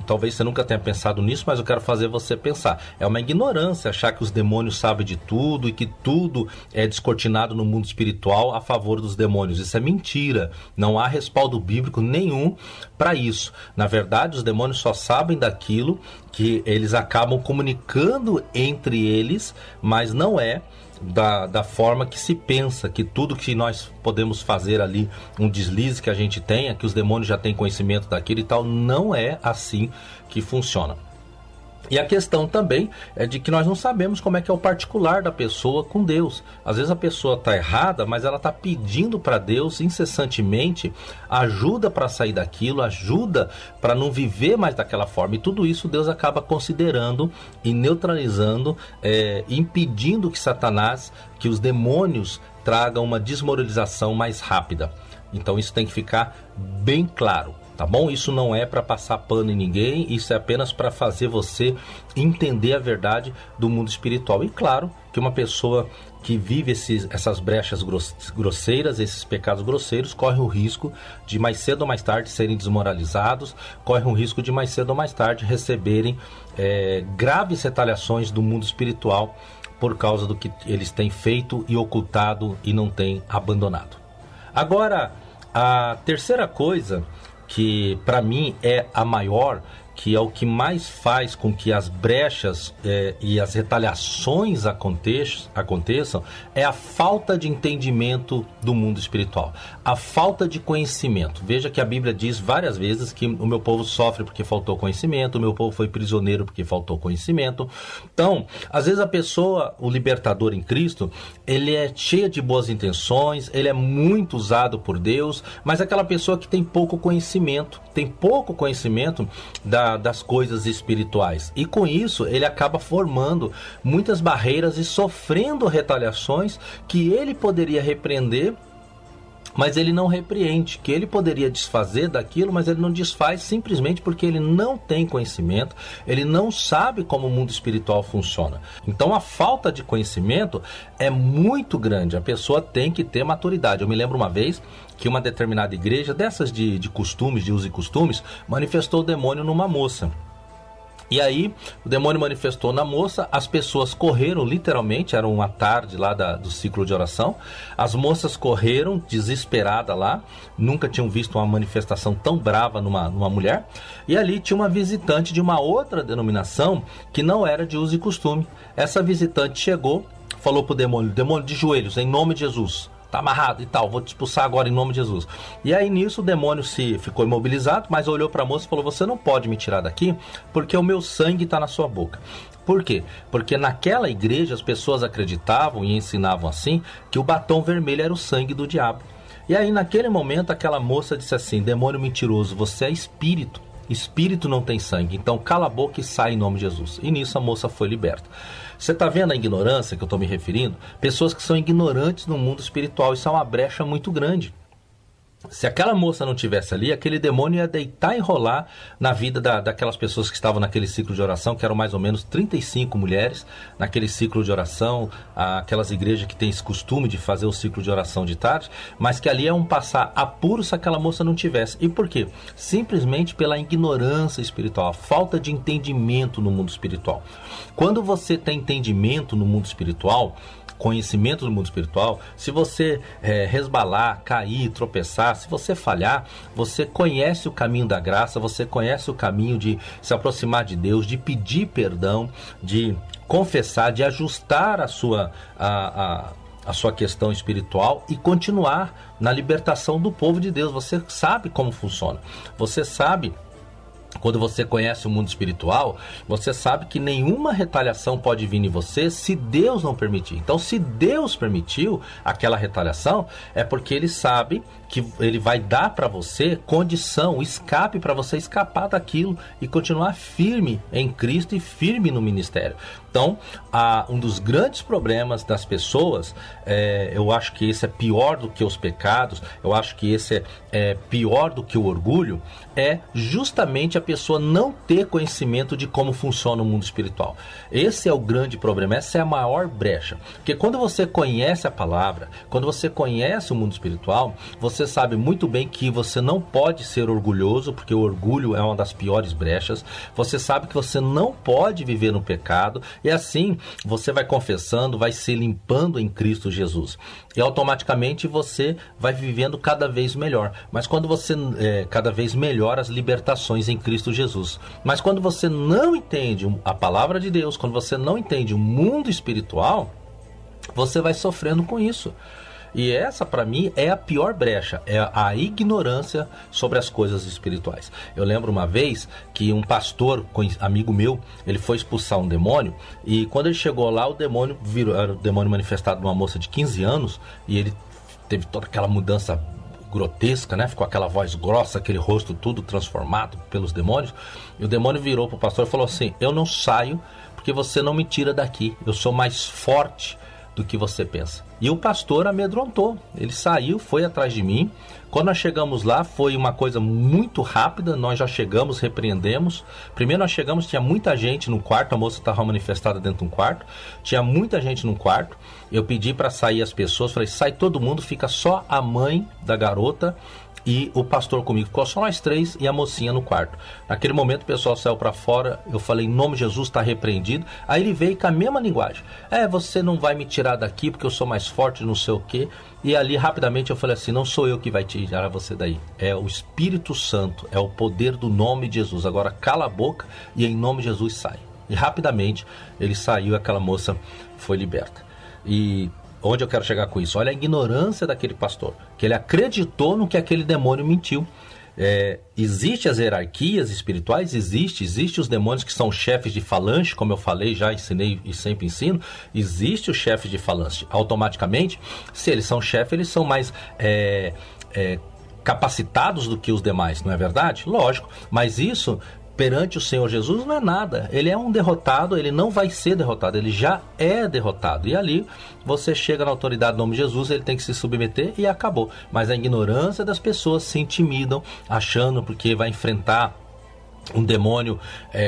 Talvez você nunca tenha pensado nisso, mas eu quero fazer você pensar. É uma ignorância achar que os demônios sabem de tudo e que tudo é descortinado no mundo espiritual a favor dos demônios. Isso é mentira. Não há respaldo bíblico nenhum para isso. Na verdade, os demônios só sabem daquilo que eles acabam comunicando entre eles, mas não é da forma que se pensa, que tudo que nós podemos fazer ali, um deslize que a gente tenha, que os demônios já têm conhecimento daquilo e tal. Não é assim que funciona. E a questão também é de que nós não sabemos como é que é o particular da pessoa com Deus. Às vezes a pessoa está errada, mas ela está pedindo para Deus incessantemente ajuda para sair daquilo, ajuda para não viver mais daquela forma. E tudo isso Deus acaba considerando e neutralizando, impedindo que Satanás, que os demônios tragam uma desmoralização mais rápida. Então isso tem que ficar bem claro. Tá bom? Isso não é para passar pano em ninguém, isso é apenas para fazer você entender a verdade do mundo espiritual. E claro que uma pessoa que vive essas brechas grosseiras, esses pecados grosseiros, corre o risco de mais cedo ou mais tarde serem desmoralizados, corre o risco de mais cedo ou mais tarde receberem graves retaliações do mundo espiritual por causa do que eles têm feito e ocultado e não têm abandonado. Agora, a terceira coisa que para mim é a maior, que é o que mais faz com que as brechas e as retaliações aconteçam, é a falta de entendimento do mundo espiritual, a falta de conhecimento. Veja que a Bíblia diz várias vezes que o meu povo sofre porque faltou conhecimento, o meu povo foi prisioneiro porque faltou conhecimento. Então, às vezes a pessoa, o libertador em Cristo, ele é cheio de boas intenções, ele é muito usado por Deus, mas aquela pessoa que tem pouco conhecimento das coisas espirituais. E com isso, ele acaba formando muitas barreiras e sofrendo retaliações que ele poderia repreender, mas ele não repreende, que ele poderia desfazer daquilo, mas ele não desfaz simplesmente porque ele não tem conhecimento, ele não sabe como o mundo espiritual funciona. Então a falta de conhecimento é muito grande, a pessoa tem que ter maturidade. Eu me lembro uma vez que uma determinada igreja, dessas de costumes, de usos e costumes, manifestou o demônio numa moça. E aí, o demônio manifestou na moça, as pessoas correram, literalmente, era uma tarde lá do ciclo de oração, as moças correram, desesperadas lá, nunca tinham visto uma manifestação tão brava numa mulher, e ali tinha uma visitante de uma outra denominação, que não era de uso e costume. Essa visitante chegou, falou pro demônio de joelhos, em nome de Jesus, tá amarrado e tal, vou te expulsar agora em nome de Jesus. E aí nisso o demônio ficou imobilizado, mas olhou para a moça e falou: você não pode me tirar daqui porque o meu sangue está na sua boca. Por quê? Porque naquela igreja as pessoas acreditavam e ensinavam assim, que o batom vermelho era o sangue do diabo. E aí naquele momento aquela moça disse assim: demônio mentiroso, você é espírito. Espírito não tem sangue, então cala a boca e sai em nome de Jesus. E nisso a moça foi liberta. Você está vendo a ignorância que eu estou me referindo? Pessoas que são ignorantes no mundo espiritual, isso é uma brecha muito grande. Se aquela moça não tivesse ali, aquele demônio ia deitar e rolar na vida daquelas pessoas que estavam naquele ciclo de oração, que eram mais ou menos 35 mulheres naquele ciclo de oração, aquelas igrejas que têm esse costume de fazer o ciclo de oração de tarde, mas que ali iam passar apuro se aquela moça não tivesse. E por quê? Simplesmente pela ignorância espiritual, a falta de entendimento no mundo espiritual. Quando você tem entendimento no mundo espiritual, conhecimento do mundo espiritual, se você resbalar, cair, tropeçar, se você falhar, você conhece o caminho da graça, você conhece o caminho de se aproximar de Deus, de pedir perdão, de confessar, de ajustar a sua questão espiritual e continuar na libertação do povo de Deus. Você sabe como funciona, você sabe. Quando você conhece o mundo espiritual, você sabe que nenhuma retaliação pode vir em você se Deus não permitir. Então, se Deus permitiu aquela retaliação, é porque Ele sabe que Ele vai dar para você condição, escape para você escapar daquilo e continuar firme em Cristo e firme no ministério. Então, um dos grandes problemas das pessoas, eu acho que esse é pior do que os pecados, eu acho que esse é pior do que o orgulho, é justamente a pessoa não ter conhecimento de como funciona o mundo espiritual. Esse é o grande problema, essa é a maior brecha. Porque quando você conhece a palavra, quando você conhece o mundo espiritual, você sabe muito bem que você não pode ser orgulhoso, porque o orgulho é uma das piores brechas. Você sabe que você não pode viver no pecado, e assim você vai confessando, vai se limpando em Cristo Jesus. E automaticamente você vai vivendo cada vez melhor. Mas quando você cada vez melhor as libertações em Cristo Jesus. Mas quando você não entende a palavra de Deus, quando você não entende o mundo espiritual, você vai sofrendo com isso. E essa, para mim, é a pior brecha, é a ignorância sobre as coisas espirituais. Eu lembro uma vez que um pastor, amigo meu, ele foi expulsar um demônio, e quando ele chegou lá, o demônio era o demônio manifestado numa moça de 15 anos, e ele teve toda aquela mudança grotesca, né? Ficou aquela voz grossa, aquele rosto tudo transformado pelos demônios. E o demônio virou para o pastor e falou assim: eu não saio porque você não me tira daqui, eu sou mais forte do que você pensa. E o pastor amedrontou, ele saiu, foi atrás de mim. Quando nós chegamos lá, foi uma coisa muito rápida, nós já chegamos, repreendemos. Primeiro nós chegamos, tinha muita gente no quarto, a moça estava manifestada dentro de um quarto, tinha muita gente no quarto. Eu pedi para sair as pessoas, falei: sai todo mundo, fica só a mãe da garota e o pastor comigo. Ficou só nós 3 e a mocinha no quarto. Naquele momento o pessoal saiu para fora, eu falei, em nome de Jesus, está repreendido. Aí ele veio com a mesma linguagem. Você não vai me tirar daqui porque eu sou mais forte, não sei o quê. E ali rapidamente eu falei assim, não sou eu que vai tirar você daí. É o Espírito Santo, é o poder do nome de Jesus. Agora cala a boca e em nome de Jesus sai. E rapidamente ele saiu e aquela moça foi liberta. E onde eu quero chegar com isso? Olha a ignorância daquele pastor, que ele acreditou no que aquele demônio mentiu. Existem as hierarquias espirituais, existe os demônios que são chefes de falange, como eu falei, já ensinei e sempre ensino. Existe os chefes de falange. Automaticamente, se eles são chefes, eles são mais capacitados do que os demais, não é verdade? Lógico, mas isso perante o Senhor Jesus não é nada. Ele é um derrotado, ele não vai ser derrotado, ele já é derrotado. E ali você chega na autoridade do nome de Jesus, ele tem que se submeter e acabou. Mas a ignorância das pessoas se intimidam, achando porque vai enfrentar um demônio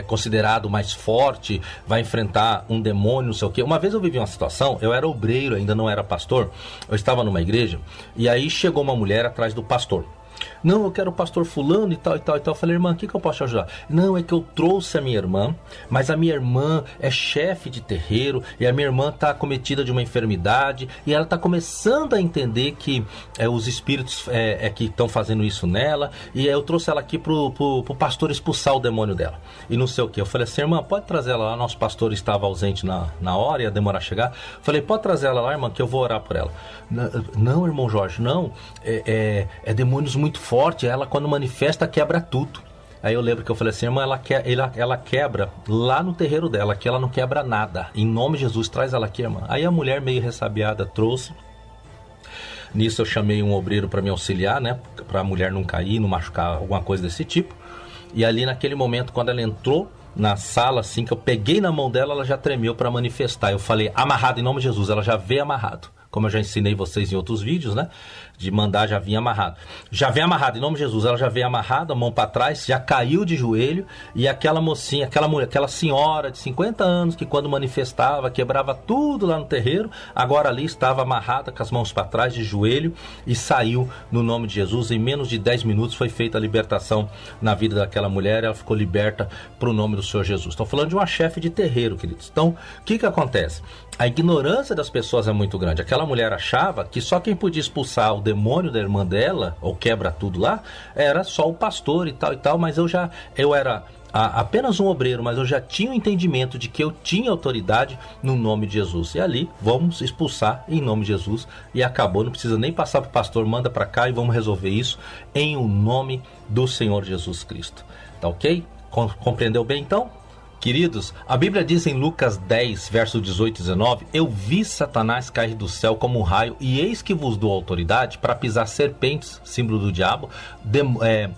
considerado mais forte, vai enfrentar um demônio, não sei o quê. Uma vez eu vivi uma situação, eu era obreiro, ainda não era pastor, eu estava numa igreja, e aí chegou uma mulher atrás do pastor. Não, eu quero o pastor fulano e tal e tal e tal. Eu falei, irmã, o que eu posso te ajudar? Não, é que eu trouxe a minha irmã, mas a minha irmã é chefe de terreiro e a minha irmã está acometida de uma enfermidade e ela está começando a entender que os espíritos que estão fazendo isso nela, e eu trouxe ela aqui pro pastor expulsar o demônio dela. E não sei o que. Eu falei assim, irmã, pode trazer ela lá. Nosso pastor estava ausente na hora, ia demorar a chegar. Eu falei, pode trazer ela lá, irmã, que eu vou orar por ela. Não, irmão Jorge, não. É demônios muito forte, ela quando manifesta quebra tudo. Aí eu lembro que eu falei assim, irmã, ela quebra lá no terreiro dela, que ela não quebra nada. Em nome de Jesus, traz ela aqui, irmã. Aí a mulher meio ressabiada trouxe. Nisso eu chamei um obreiro para me auxiliar, né? Para a mulher não cair, não machucar, alguma coisa desse tipo. E ali naquele momento, quando ela entrou na sala, assim, que eu peguei na mão dela, ela já tremeu para manifestar. Eu falei, amarrado em nome de Jesus, ela já veio amarrado. Como eu já ensinei vocês em outros vídeos, né? De mandar, já vinha amarrado. Já vem amarrado, em nome de Jesus. Ela já veio amarrada, mão para trás, já caiu de joelho. E aquela mocinha, aquela mulher, aquela senhora de 50 anos, que quando manifestava, quebrava tudo lá no terreiro, agora ali estava amarrada, com as mãos para trás, de joelho, e saiu no nome de Jesus. Em menos de 10 minutos foi feita a libertação na vida daquela mulher. Ela ficou liberta para o nome do Senhor Jesus. Estou falando de uma chefe de terreiro, queridos. Então, o que acontece? A ignorância das pessoas é muito grande. Aquela mulher achava que só quem podia expulsar o demônio da irmã dela, ou quebra tudo lá, era só o pastor e tal, mas eu era apenas um obreiro, mas eu já tinha o entendimento de que eu tinha autoridade no nome de Jesus. E ali, vamos expulsar em nome de Jesus, e acabou, não precisa nem passar para o pastor, manda para cá e vamos resolver isso em o nome do Senhor Jesus Cristo. Tá ok? Compreendeu bem então? Queridos, a Bíblia diz em Lucas 10, verso 18 e 19, eu vi Satanás cair do céu como um raio, e eis que vos dou autoridade para pisar serpentes, símbolo do diabo,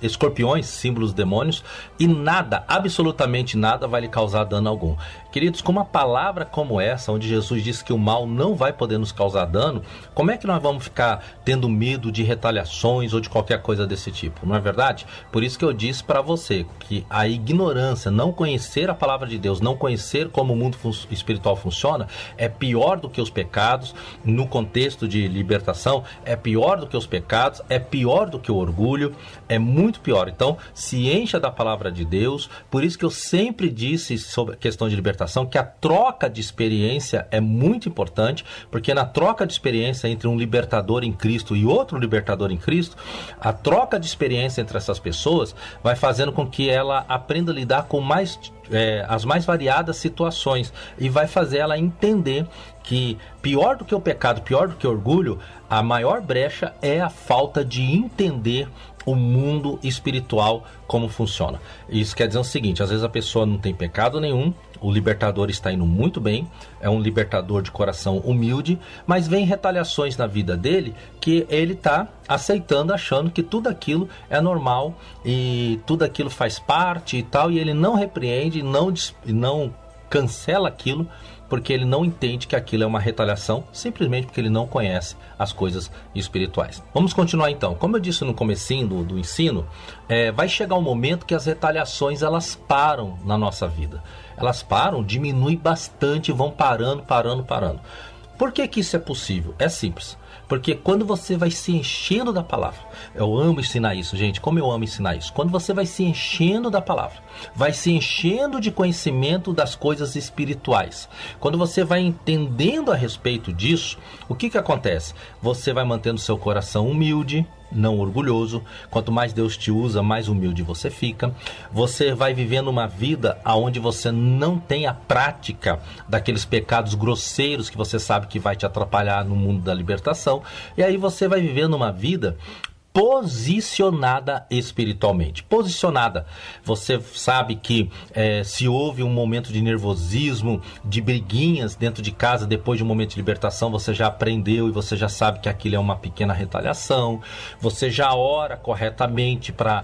escorpiões, símbolos dos demônios, e nada, absolutamente nada vai lhe causar dano algum. Queridos, com uma palavra como essa, onde Jesus disse que o mal não vai poder nos causar dano, como é que nós vamos ficar tendo medo de retaliações ou de qualquer coisa desse tipo? Não é verdade? Por isso que eu disse para você que a ignorância, não conhecer a palavra de Deus, não conhecer como o mundo espiritual funciona, é pior do que os pecados. No contexto de libertação, é pior do que os pecados, é pior do que o orgulho, é muito pior. Então, se encha da palavra de Deus. Por isso que eu sempre disse sobre a questão de libertação, que a troca de experiência é muito importante, porque na troca de experiência entre um libertador em Cristo e outro libertador em Cristo, a troca de experiência entre essas pessoas vai fazendo com que ela aprenda a lidar com as mais variadas situações, e vai fazer ela entender que pior do que o pecado, pior do que o orgulho, a maior brecha é a falta de entender o mundo espiritual, como funciona. Isso quer dizer o seguinte, às vezes a pessoa não tem pecado nenhum, o libertador está indo muito bem, é um libertador de coração humilde, mas vem retaliações na vida dele que ele está aceitando, achando que tudo aquilo é normal e tudo aquilo faz parte e tal, e ele não repreende, não cancela aquilo, porque ele não entende que aquilo é uma retaliação, simplesmente porque ele não conhece as coisas espirituais. Vamos continuar então. Como eu disse no comecinho do ensino, vai chegar um momento que as retaliações elas param na nossa vida. Elas param, diminuem bastante, vão parando. Por que isso é possível? É simples. Porque quando você vai se enchendo da palavra, eu amo ensinar isso, gente, como eu amo ensinar isso. Quando você vai se enchendo da palavra, vai se enchendo de conhecimento das coisas espirituais, quando você vai entendendo a respeito disso, o que acontece? Você vai mantendo seu coração humilde, não orgulhoso. Quanto mais Deus te usa, mais humilde você fica. Você vai vivendo uma vida onde você não tem a prática daqueles pecados grosseiros que você sabe que vai te atrapalhar no mundo da libertação. E aí você vai vivendo uma vida posicionada espiritualmente. Posicionada. Você sabe que se houve um momento de nervosismo, de briguinhas dentro de casa depois de um momento de libertação, você já aprendeu e você já sabe que aquilo é uma pequena retaliação. Você já ora corretamente para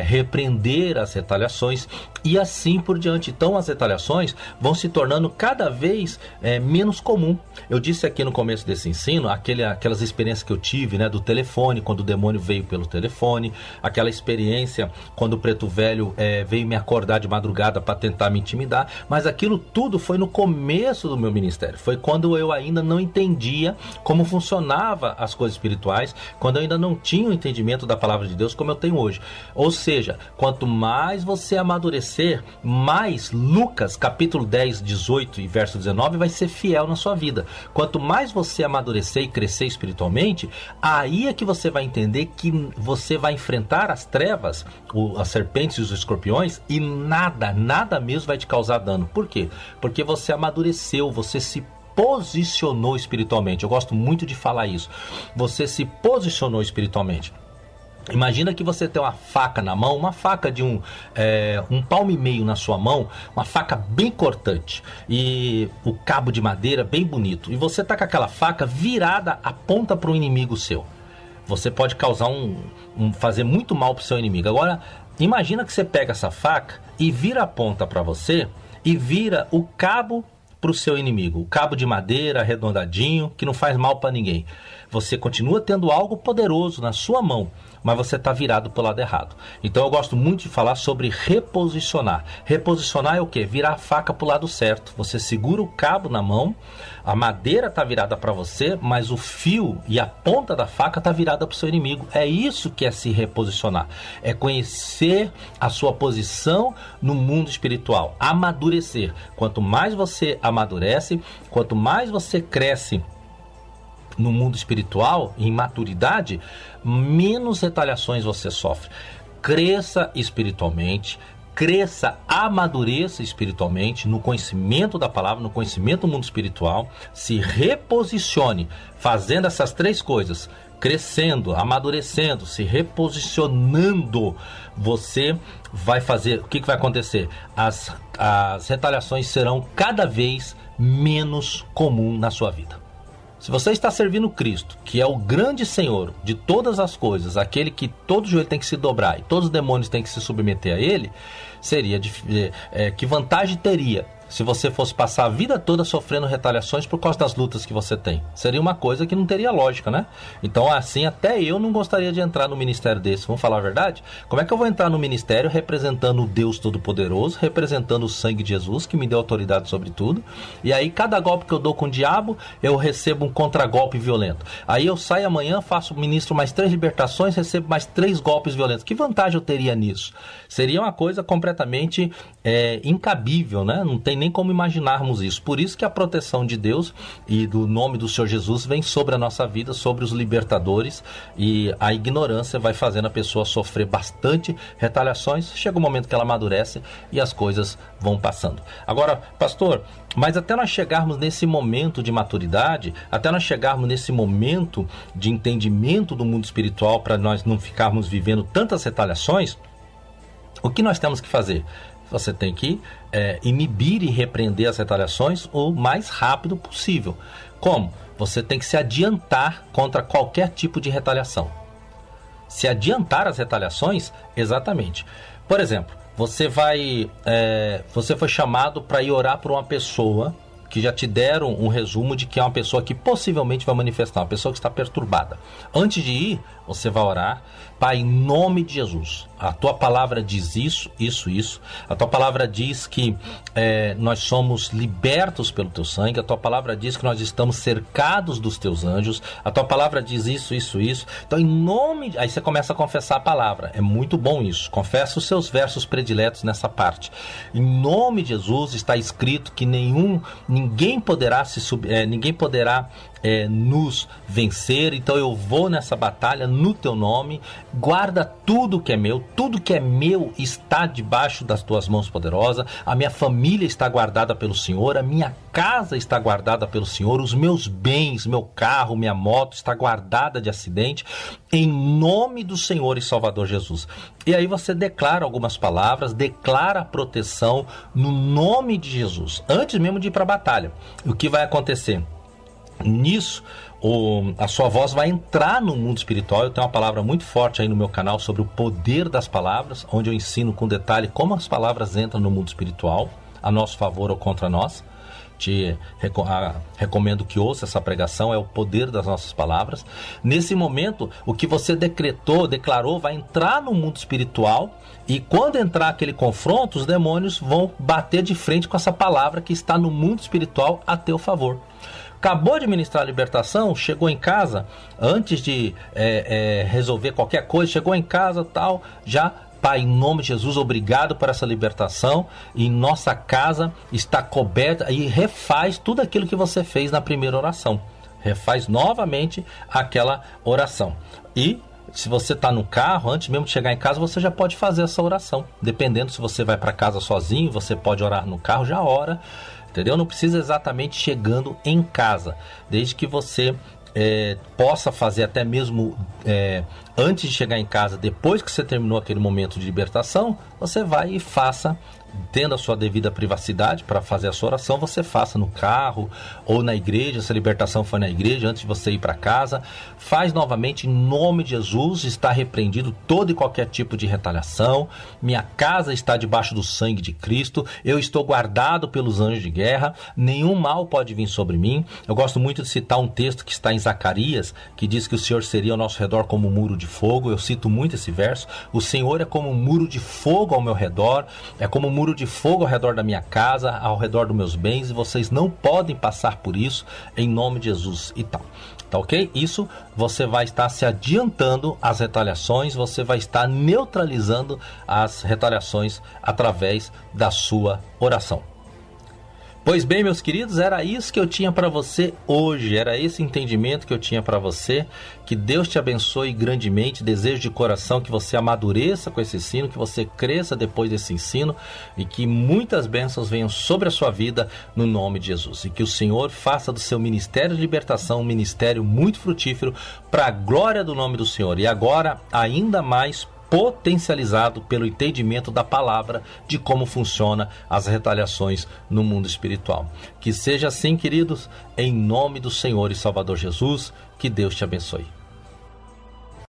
repreender as retaliações e assim por diante. Então as retaliações vão se tornando cada vez menos comum. Eu disse aqui no começo desse ensino, aquelas experiências que eu tive, né, do telefone, quando o demônio veio pelo telefone, aquela experiência quando o preto velho veio me acordar de madrugada para tentar me intimidar, mas aquilo tudo foi no começo do meu ministério, foi quando eu ainda não entendia como funcionava as coisas espirituais, quando eu ainda não tinha o entendimento da palavra de Deus como eu tenho hoje. Ou seja, quanto mais você amadurecer, mais Lucas capítulo 10, 18 e verso 19 vai ser fiel na sua vida. Quanto mais você amadurecer e crescer espiritualmente, aí é que você vai entender que você vai enfrentar as trevas, as serpentes e os escorpiões, e nada mesmo vai te causar dano. Por quê? Porque você amadureceu, você se posicionou espiritualmente. Eu gosto muito de falar isso. Você se posicionou espiritualmente. Imagina que você tem uma faca na mão, uma faca de um palmo e meio na sua mão, uma faca bem cortante e o cabo de madeira bem bonito. E você está com aquela faca virada a ponta para o inimigo seu. Você pode causar fazer muito mal para o seu inimigo. Agora, imagina que você pega essa faca e vira a ponta para você e vira o cabo para o seu inimigo. O cabo de madeira, arredondadinho, que não faz mal para ninguém. Você continua tendo algo poderoso na sua mão, mas você está virado para o lado errado. Então eu gosto muito de falar sobre reposicionar. Reposicionar é o quê? Virar a faca para o lado certo. Você segura o cabo na mão, a madeira está virada para você, mas o fio e a ponta da faca está virada para o seu inimigo. É isso que é se reposicionar. É conhecer a sua posição no mundo espiritual. Amadurecer. Quanto mais você amadurece, quanto mais você cresce no mundo espiritual, em maturidade, menos retaliações você sofre. Cresça espiritualmente, amadureça espiritualmente, no conhecimento da palavra, no conhecimento do mundo espiritual, se reposicione, fazendo essas três coisas, crescendo, amadurecendo, se reposicionando, você vai fazer, o que vai acontecer? As retaliações serão cada vez menos comum na sua vida. Se você está servindo Cristo, que é o grande Senhor de todas as coisas, aquele que todo joelho tem que se dobrar e todos os demônios têm que se submeter a ele, que vantagem teria se você fosse passar a vida toda sofrendo retaliações por causa das lutas que você tem? Seria uma coisa que não teria lógica, né? Então, assim, até eu não gostaria de entrar no ministério desse. Vamos falar a verdade? Como é que eu vou entrar no ministério representando o Deus Todo-Poderoso, representando o sangue de Jesus, que me deu autoridade sobre tudo? E aí, cada golpe que eu dou com o diabo, eu recebo um contragolpe violento. Aí eu saio amanhã, ministro mais 3 libertações, recebo mais 3 golpes violentos. Que vantagem eu teria nisso? Seria uma coisa completamente incabível, né? Não tem nem como imaginarmos isso. Por isso que a proteção de Deus e do nome do Senhor Jesus vem sobre a nossa vida, sobre os libertadores, e a ignorância vai fazendo a pessoa sofrer bastante retaliações. Chega um momento que ela amadurece e as coisas vão passando. Agora, pastor, mas até nós chegarmos nesse momento de maturidade, até nós chegarmos nesse momento de entendimento do mundo espiritual, para nós não ficarmos vivendo tantas retaliações, o que nós temos que fazer? Você tem que inibir e repreender as retaliações o mais rápido possível. Como? Você tem que se adiantar contra qualquer tipo de retaliação. Se adiantar as retaliações, exatamente. Por exemplo, você foi chamado para ir orar por uma pessoa que já te deram um resumo de que é uma pessoa que possivelmente vai manifestar, uma pessoa que está perturbada. Antes de ir, você vai orar: Pai, em nome de Jesus, a tua palavra diz isso, isso, isso. A tua palavra diz que nós somos libertos pelo teu sangue. A tua palavra diz que nós estamos cercados dos teus anjos. A tua palavra diz isso, isso, isso. Então, em nome... Aí você começa a confessar a palavra. É muito bom isso. Confessa os seus versos prediletos nessa parte. Em nome de Jesus está escrito que ninguém poderá nos vencer. Então eu vou nessa batalha no teu nome. Guarda tudo que é meu está debaixo das tuas mãos poderosas. A minha família está guardada pelo Senhor, a minha casa está guardada pelo Senhor, os meus bens, meu carro, minha moto está guardada de acidente, em nome do Senhor e Salvador Jesus. E aí você declara algumas palavras, declara a proteção no nome de Jesus, antes mesmo de ir para a batalha. O que vai acontecer? Nisso, a sua voz vai entrar no mundo espiritual. Eu tenho uma palavra muito forte aí no meu canal sobre o poder das palavras, onde eu ensino com detalhe como as palavras entram no mundo espiritual, a nosso favor ou contra nós. Te recomendo que ouça essa pregação, é o poder das nossas palavras. Nesse momento, o que você declarou, vai entrar no mundo espiritual, e quando entrar aquele confronto, os demônios vão bater de frente com essa palavra que está no mundo espiritual a teu favor. Acabou de ministrar a libertação, chegou em casa, antes de resolver qualquer coisa, chegou em casa, tal, já... Pai, em nome de Jesus, obrigado por essa libertação, e nossa casa está coberta, e refaz tudo aquilo que você fez na primeira oração. Refaz novamente aquela oração. E se você está no carro, antes mesmo de chegar em casa, você já pode fazer essa oração. Dependendo se você vai para casa sozinho, você pode orar no carro, já ora, entendeu? Não precisa exatamente chegando em casa, desde que você... possa fazer até mesmo antes de chegar em casa, depois que você terminou aquele momento de libertação, você vai e faça, tendo a sua devida privacidade para fazer a sua oração, você faça no carro ou na igreja. Se a libertação foi na igreja, antes de você ir para casa, faz novamente em nome de Jesus. Está repreendido todo e qualquer tipo de retaliação. Minha casa está debaixo do sangue de Cristo, eu estou guardado pelos anjos de guerra, nenhum mal pode vir sobre mim. Eu gosto muito de citar um texto que está em Zacarias, que diz que o Senhor seria ao nosso redor como um muro de fogo. Eu cito muito esse verso: o Senhor é como um muro de fogo ao meu redor, é como um muro de fogo ao redor da minha casa, ao redor dos meus bens, e vocês não podem passar por isso, em nome de Jesus e tal. Tá ok? Isso você vai estar se adiantando às retaliações, você vai estar neutralizando as retaliações através da sua oração. Pois bem, meus queridos, era isso que eu tinha para você hoje, era esse entendimento que eu tinha para você. Que Deus te abençoe grandemente. Desejo de coração que você amadureça com esse ensino, que você cresça depois desse ensino, e que muitas bênçãos venham sobre a sua vida no nome de Jesus, e que o Senhor faça do seu ministério de libertação um ministério muito frutífero para a glória do nome do Senhor, e agora ainda mais potencializado pelo entendimento da palavra, de como funciona as retaliações no mundo espiritual. Que seja assim, queridos, em nome do Senhor e Salvador Jesus. Que Deus te abençoe.